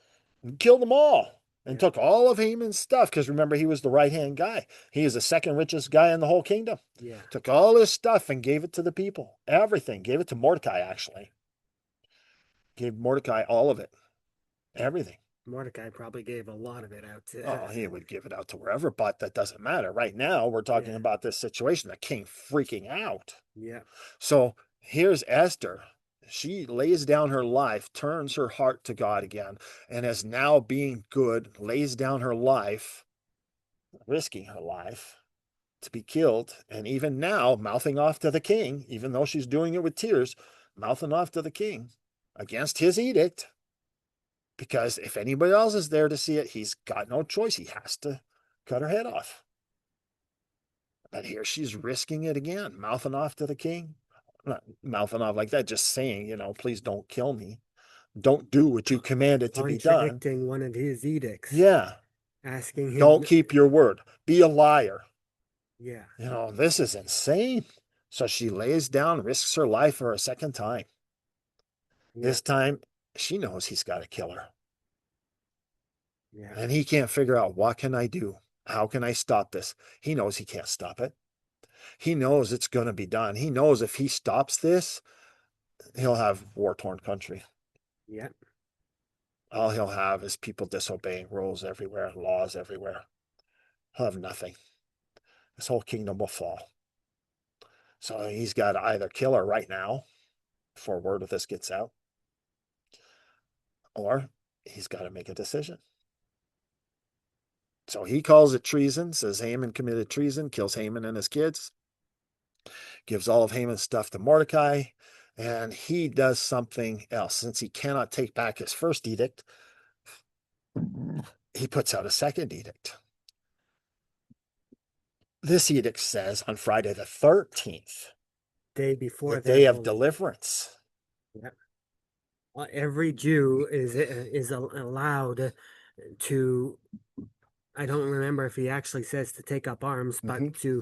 and killed them all and yeah, took all of Haman's stuff. Because remember, he was the right hand guy. He is the second richest guy in the whole kingdom. yeah. Took all his stuff and gave it to the people. Everything. Gave it to Mordecai, actually. Gave Mordecai all of it. Everything. Mordecai probably gave a lot of it out Oh, to, he would give it out to wherever, but that doesn't matter. Right now, we're talking yeah, about this situation, the king freaking out. yeah, So here's Esther. She lays down her life, turns her heart to God again, and as now being good, lays down her life, risking her life to be killed. And even now, mouthing off to the king, even though she's doing it with tears, mouthing off to the king against his edict. Because if anybody else is there to see it, he's got no choice. He has to cut her head off. But here she's risking it again, mouthing off to the king. Not mouthing off like that, just saying, please don't kill me. Don't do what you commanded to be done. contradicting one of his edicts, Yeah. asking Don't him, keep your word. Be a liar. yeah, This is insane. So she lays down, risks her life for a second time. yeah, This time, she knows he's got to kill her. yeah, And he can't figure out, what can I do? How can I stop this? He knows he can't stop it. He knows it's going to be done. He knows if he stops this, he'll have war-torn country. yeah, All he'll have is people disobeying rules everywhere, laws everywhere. He'll have nothing. His whole kingdom will fall. So he's got to either kill her right now before word of this gets out, or he's got to make a decision. So he calls it treason, says Haman committed treason, kills Haman and his kids, gives all of Haman's stuff to Mordecai, and he does something else. Since he cannot take back his first edict, he puts out a second edict. This edict says on Friday the 13th, day the before their day of holy, deliverance. yeah. Every Jew is allowed to. I don't remember if he actually says to take up arms, but Mm-hmm.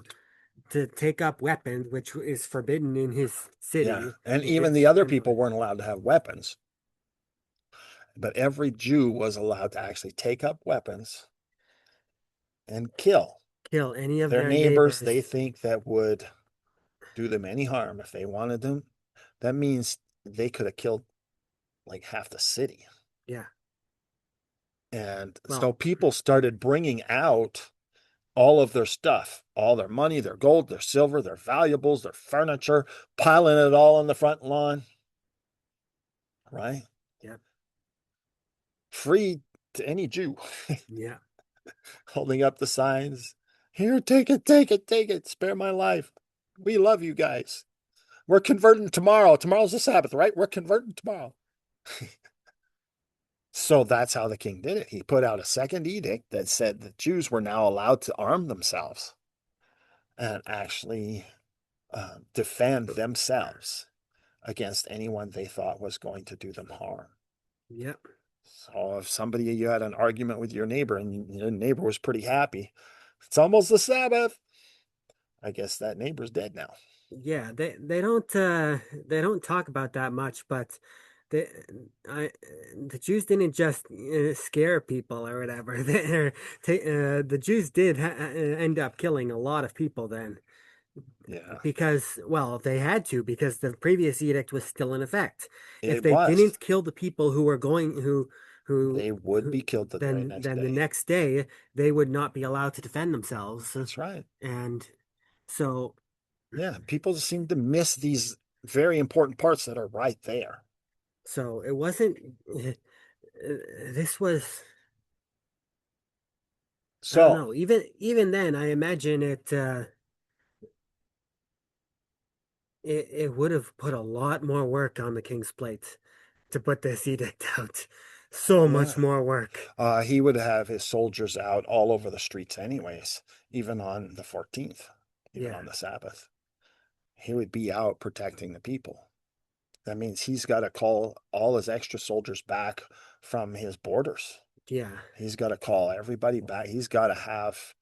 to take up weapons, which is forbidden in his Yeah. city, And in even his the other temple. people weren't allowed to have weapons, but every Jew was allowed to actually take up weapons and kill Kill any of their their neighbors they neighbors. think that would do them any harm if they wanted them. That means they could have killed like half the city. Yeah. And so Well, people started bringing out all of their stuff, all their money, their gold, their silver, their valuables, their furniture, piling it all on the front lawn, right? yeah, Free to any Jew, yeah, holding up the signs. Here, take it, take it, take it. Spare my life. We love you guys. We're converting tomorrow. Tomorrow's the Sabbath, right? We're converting tomorrow. So that's how the king did it. He put out a second edict that said the Jews were now allowed to arm themselves and actually defend themselves against anyone they thought was going to do them harm. yeah, So if you had an argument with your neighbor and your neighbor was pretty happy, it's almost the Sabbath. I guess that neighbor's dead now. yeah. They don't talk about that much, but the I the Jews didn't just scare people or whatever. The Jews did end up killing a lot of people then. Yeah, Because, well, they had to because the previous edict was still in effect. If it they was. didn't kill the people who were going They would who be killed the very next then the day. next day they would not be allowed to defend themselves. That's right. And so Yeah, people seem to miss these very important parts that are right there. it wasn't this was I don't So, know. Even then I imagine it would have put a lot more work on the king's plate to put this edict out. So yeah, much more work. he would have his soldiers out all over the streets, anyways, even on the 14th, even Yeah. on the Sabbath. He would be out protecting the people. That means he's got to call all his extra soldiers back from his borders. Yeah. He's got to call everybody back. He's got to have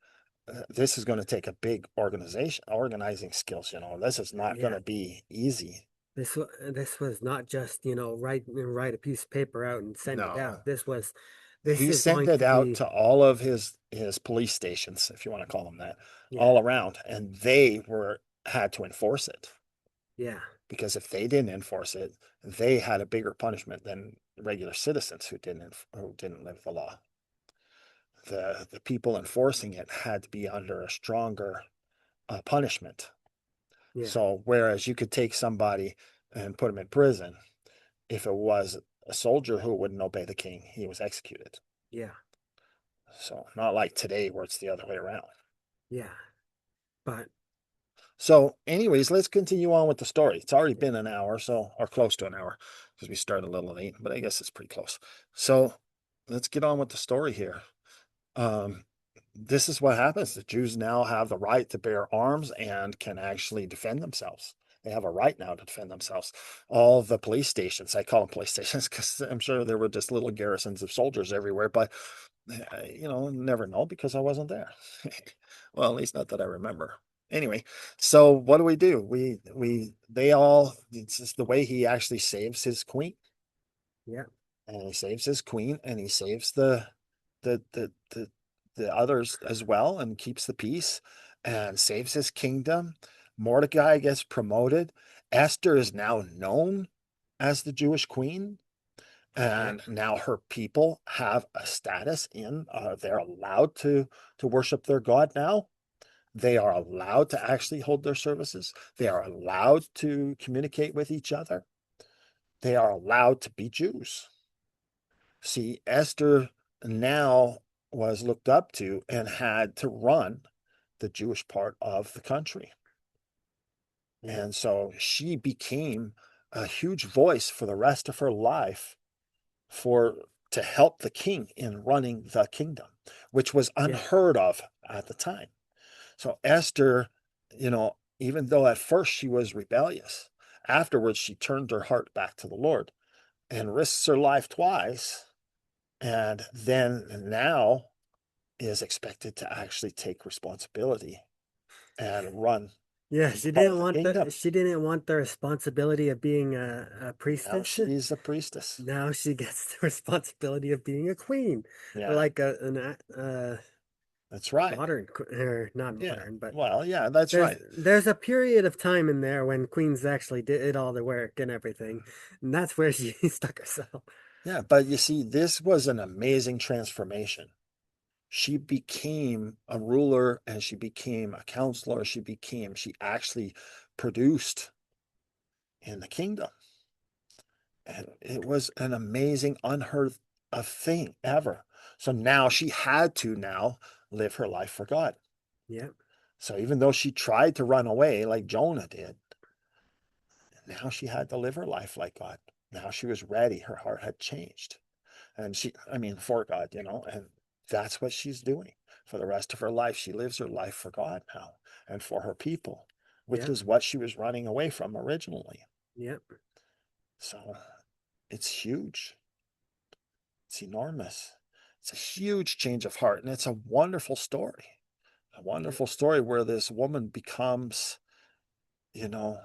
this is going to take a big organizing skills. This is not going Yeah. to be easy. This was not just, write a piece of paper out and send it No, out. This he is sent going it to out be, to all of his police stations, if you want to call them that, yeah, all around, and they were had to enforce it, yeah, because if they didn't enforce it, they had a bigger punishment than regular citizens who didn't live the law. The people enforcing it had to be under a stronger punishment. yeah, So whereas you could take somebody and put him in prison, if it was a soldier who wouldn't obey the king, he was executed. yeah, So not like today where it's the other way around. yeah. But So, anyways, let's continue on with the story. It's already yeah, been an hour, so or close to an hour, because we started a little late, but I guess it's pretty close. So let's get on with the story here. Um, this is what happens. The Jews now have the right to bear arms and can actually defend themselves. They have a right now to defend themselves. All the police stations, I call them police stations because I'm sure there were just little garrisons of soldiers everywhere, but never know because I wasn't there. Well, at least not that I remember. Anyway, so what do? It's just the way he actually saves his queen, yeah, and he saves his queen, and he saves the others as well, and keeps the peace, and saves his kingdom. Mordecai gets promoted. Esther is now known as the Jewish queen, yeah, and now her people have a status in they're allowed to worship their God now. They are allowed to actually hold their services. They are allowed to communicate with each other. They are allowed to be Jews. See, Esther now was looked up to and had to run the Jewish part of the country. yeah, And so she became a huge voice for the rest of her life for to help the king in running the kingdom, which was yeah, unheard of at the time. So Esther, even though at first she was rebellious, afterwards she turned her heart back to the Lord and risks her life twice, and then now is expected to actually take responsibility and run yeah. part of the kingdom. She didn't want the responsibility of being a Now priestess. she's a priestess. Now she gets the responsibility of being a queen, Yeah, like that's right. modern, or not Yeah. modern, but Well, yeah, that's there's right. there's a period of time in there when queens actually did all the work and everything, and that's where she stuck herself. Yeah, but you see, this was an amazing transformation. She became a ruler and she became a counselor. She actually produced in the kingdom. And it was an amazing, unheard of thing ever. So now she had to now live her life for God. Yeah, So even though she tried to run away like Jonah did, now she had to live her life like God. Now she was ready. Her heart had changed. And for God, and that's what she's doing for the rest of her life. She lives her life for God now and for her people, which yeah, is what she was running away from originally. yeah, So it's huge. It's enormous. It's a huge change of heart. And it's a wonderful story. A yeah, wonderful story where this woman becomes, you know,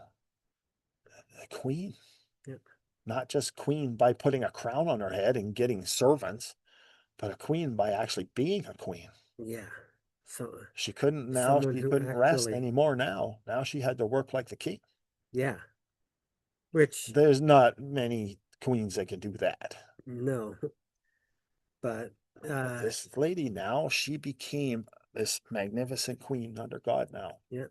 a queen. yeah, Not just queen by putting a crown on her head and getting servants, but a queen by actually being a queen. yeah. So someone She who couldn't rest actually, anymore now. Now she had to work like the king. yeah, which There's not many queens that can do that. no, but But uh, this lady now, she became this magnificent queen under God now. yeah,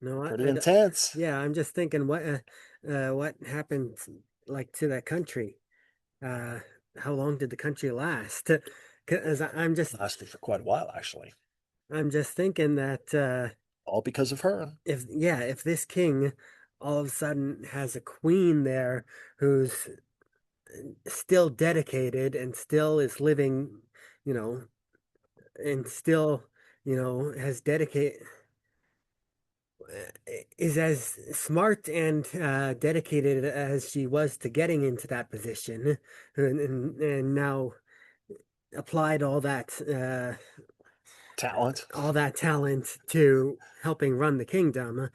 no, Pretty intense. yeah, I'm just thinking what happened like to that country. Uh, how long did the country last? Because Lasted for quite a while, actually. I'm just thinking that All because of her. if this king all of a sudden has a queen there who's still dedicated and still is living, you know, and still, has dedicated is as smart and dedicated as she was to getting into that position, and now applied all that talent. all that talent to helping run the kingdom,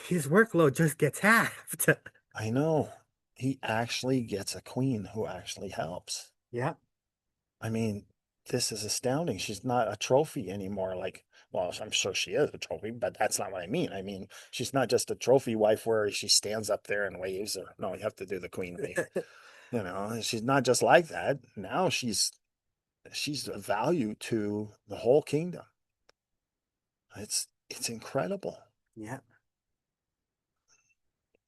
his workload just gets halved. I know. He actually gets a queen who actually helps. Yep. I mean, this is astounding. She's not a trophy anymore. Like, well, I'm sure she is a trophy, but that's not what I mean. I mean, she's not just a trophy wife where she stands up there and waves, or no, you have to do the queen wave. You know, she's not just like that. Now she's a value to the whole kingdom. It's incredible. Yep.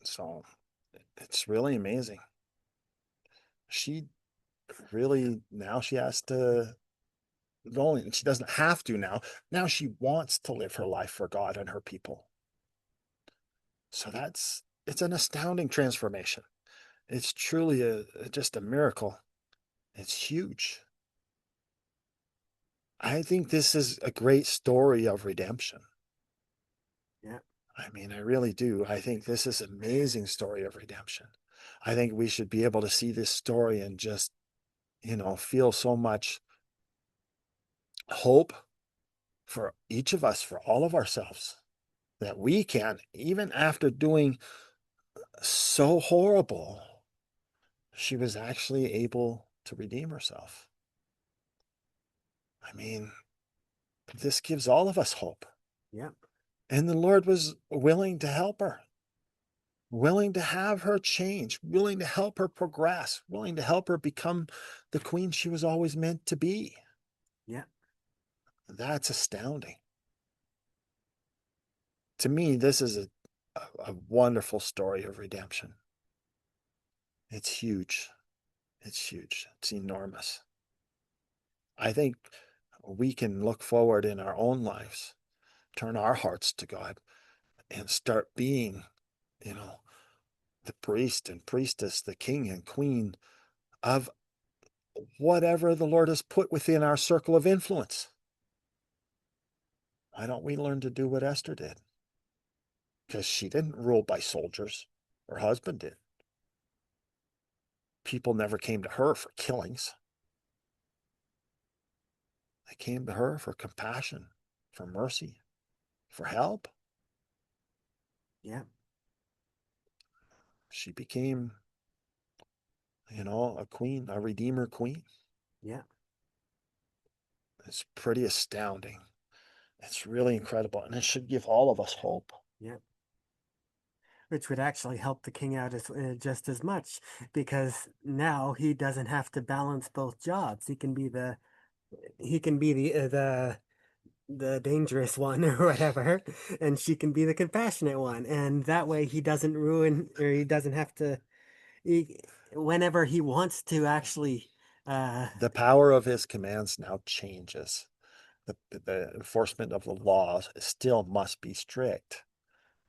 So it's really amazing. She really now she has to go and she doesn't have to now. Now she wants to live her life for God and her people. So it's an astounding transformation. It's truly just a miracle. It's huge. I think this is a great story of redemption. Yep. I mean, I really do. I think this is an amazing story of redemption. I think we should be able to see this story and just, feel so much hope for each of us, for all of ourselves, that we can, even after doing so horrible, she was actually able to redeem herself. I mean, this gives all of us hope. Yep. And the Lord was willing to help her, willing to have her change, willing to help her progress, willing to help her become the queen she was always meant to be. Yep. That's astounding. To me, this is a wonderful story of redemption. It's huge. It's huge. It's enormous. I think we can look forward in our own lives, turn our hearts to God, and start being, you know, the priest and priestess, the king and queen of whatever the Lord has put within our circle of influence. Why don't we learn to do what Esther did? Because she didn't rule by soldiers. Her husband did. People never came to her for killings. They came to her for compassion, for mercy, for help. Yep. She became, a queen, a redeemer queen. Yep. It's pretty astounding. It's really incredible. And it should give all of us hope. Yep. Which would actually help the king out just as much because now he doesn't have to balance both jobs. He can be the dangerous one or whatever, and she can be the compassionate one, and that way he doesn't ruin or he doesn't have to. He, whenever he wants to actually, uh, The power of his commands now changes. The enforcement of the laws still must be strict,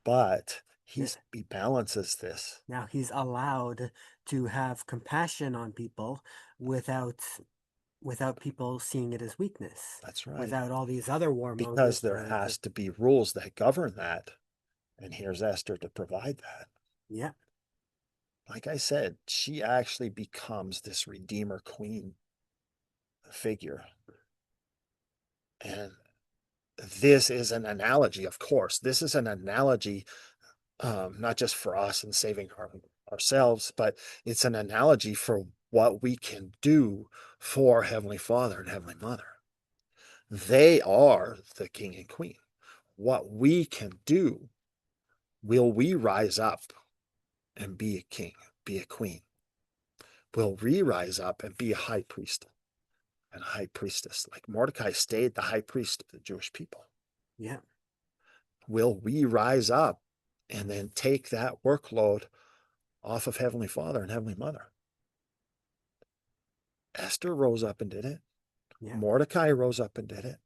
but he balances this. now he's allowed to have compassion on people without people seeing it as weakness, That's right. without all these other Because warmongers there has to be rules that govern that. And here's Esther to provide that. yeah, Like I said, she actually becomes this Redeemer Queen figure. And this is an analogy, of course. This is an analogy, not just for us and saving ourselves, but it's an analogy for what we can do for Heavenly Father and Heavenly Mother. They are the king and queen. What we can do, will we rise up and be a king, be a queen? Will we rise up and be a high priest and a high priestess? Like Mordecai stayed the high priest of the Jewish people. yeah, Will we rise up and then take that workload off of Heavenly Father and Heavenly Mother? Esther rose up and did it. yeah, Mordecai rose up and did it.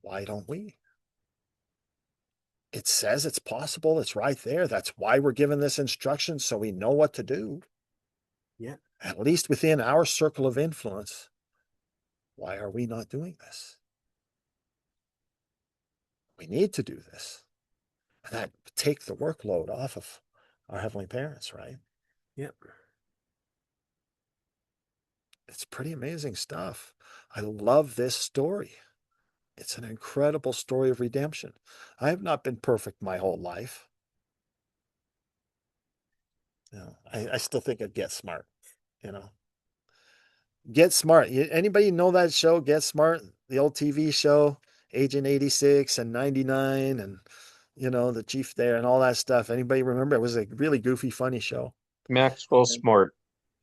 Why don't we? It says it's possible. It's right there. That's why we're given this instruction, so we know what to do, yeah, at least within our circle of influence. Why are we not doing this? We need to do this. And that take the workload off of our heavenly parents, right? yeah. It's pretty amazing stuff. I love this story. It's an incredible story of redemption. I have not been perfect my whole life. I still think I'd get smart, you know. Get Smart. Anybody know that show, Get Smart? The old TV show, Agent 86 and 99 and the chief there and all that stuff. Anybody remember? It was a really goofy, funny show. Maxwell And Smart.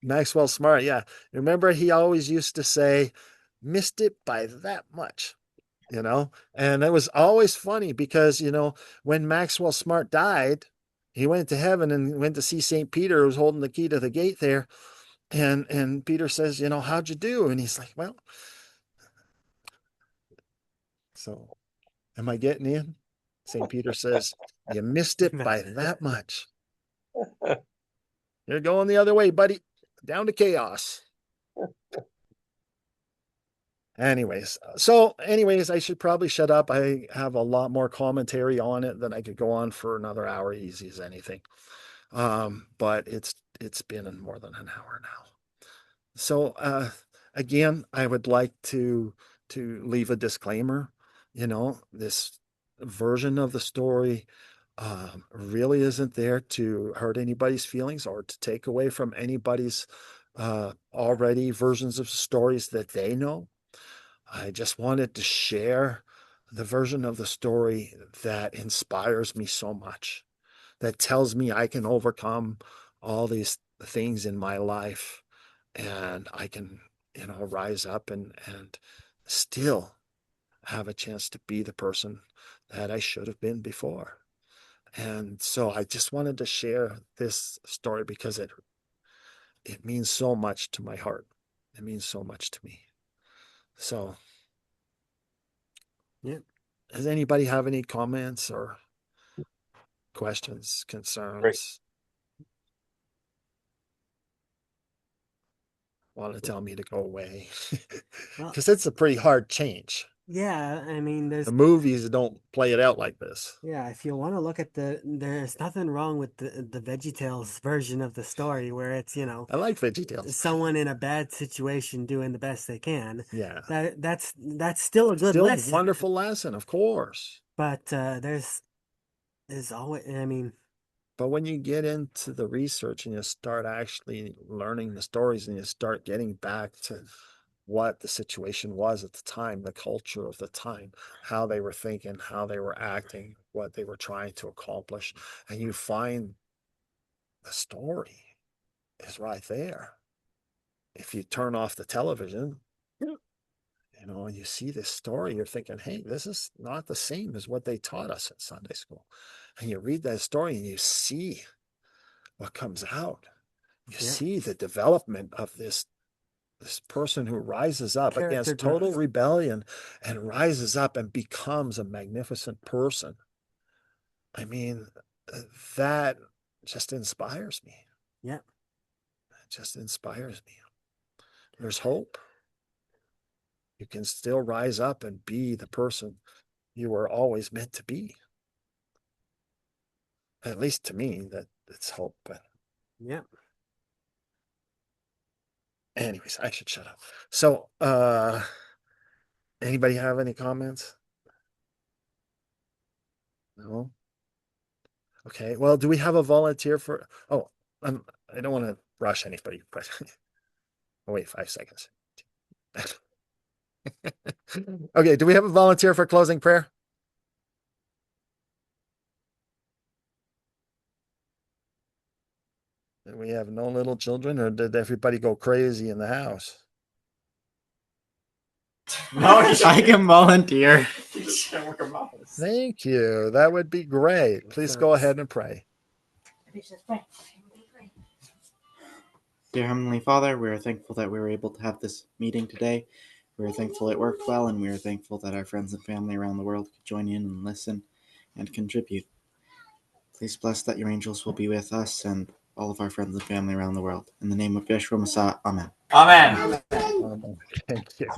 Maxwell Smart, yeah. Remember he always used to say, missed it by that much, And it was always funny because, when Maxwell Smart died, he went to heaven and went to see St. Peter, who was holding the key to the gate there. And Peter says, how'd you do? And he's like, well, so am I getting in? St. Peter says, you missed it by that much. You're going the other way, buddy. Down to chaos. Anyways, I should probably shut up. I have a lot more commentary on it than I could go on for another hour, easy as anything. But it's been more than an hour now. So again, I would like to leave a disclaimer. This version of the story really isn't there to hurt anybody's feelings or to take away from anybody's already versions of stories that they know. I just wanted to share the version of the story that inspires me so much, that tells me I can overcome all these things in my life and I can, rise up and still have a chance to be the person that I should have been before. And so I just wanted to share this story because it means so much to my heart. It means so much to me. So, Yeah. does anybody have any comments or questions, Great. concerns? Want to tell me to go away? Well, Because it's a pretty hard change. yeah, I mean, The movies don't play it out like this. yeah, if you want to look at there's nothing wrong with the VeggieTales version of the story where it's, I like VeggieTales. someone in a bad situation doing the best they can. Yeah. That's still a good Still a lesson. wonderful lesson, of course. But there's always, I mean, But when you get into the research and you start actually learning the stories and you start getting back to what the situation was at the time, the culture of the time, how they were thinking, how they were acting, what they were trying to accomplish, and you find the story is right there. If you turn off the television, and you see this story, you're thinking, hey, this is not the same as what they taught us in Sunday school. And you read that story and you see what comes out. You yeah, see the development of this person who rises up character against total growth. rebellion and rises up and becomes a magnificent person. I mean, that just inspires me. Yeah, It just inspires me. There's hope. You can still rise up and be the person you were always meant to be. At least to me, that it's hope. But yeah. anyways, I should shut up. So, anybody have any comments? No. Okay. Well, do we have a volunteer for? Oh, I don't want to rush anybody, but oh, wait 5 seconds. Okay. Do we have a volunteer for closing prayer? Do we have no little children, or did everybody go crazy in the house? No, I can volunteer. Thank you. That would be great. Please go ahead and pray. Dear Heavenly Father, we are thankful that we were able to have this meeting today. We are thankful it worked well, and we are thankful that our friends and family around the world could join in and listen and contribute. Please bless that your angels will be with us and all of our friends and family around the world. In the name of Yeshua Messiah, Amen. Amen. Thank you.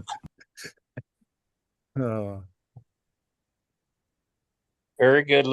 Oh. Very good.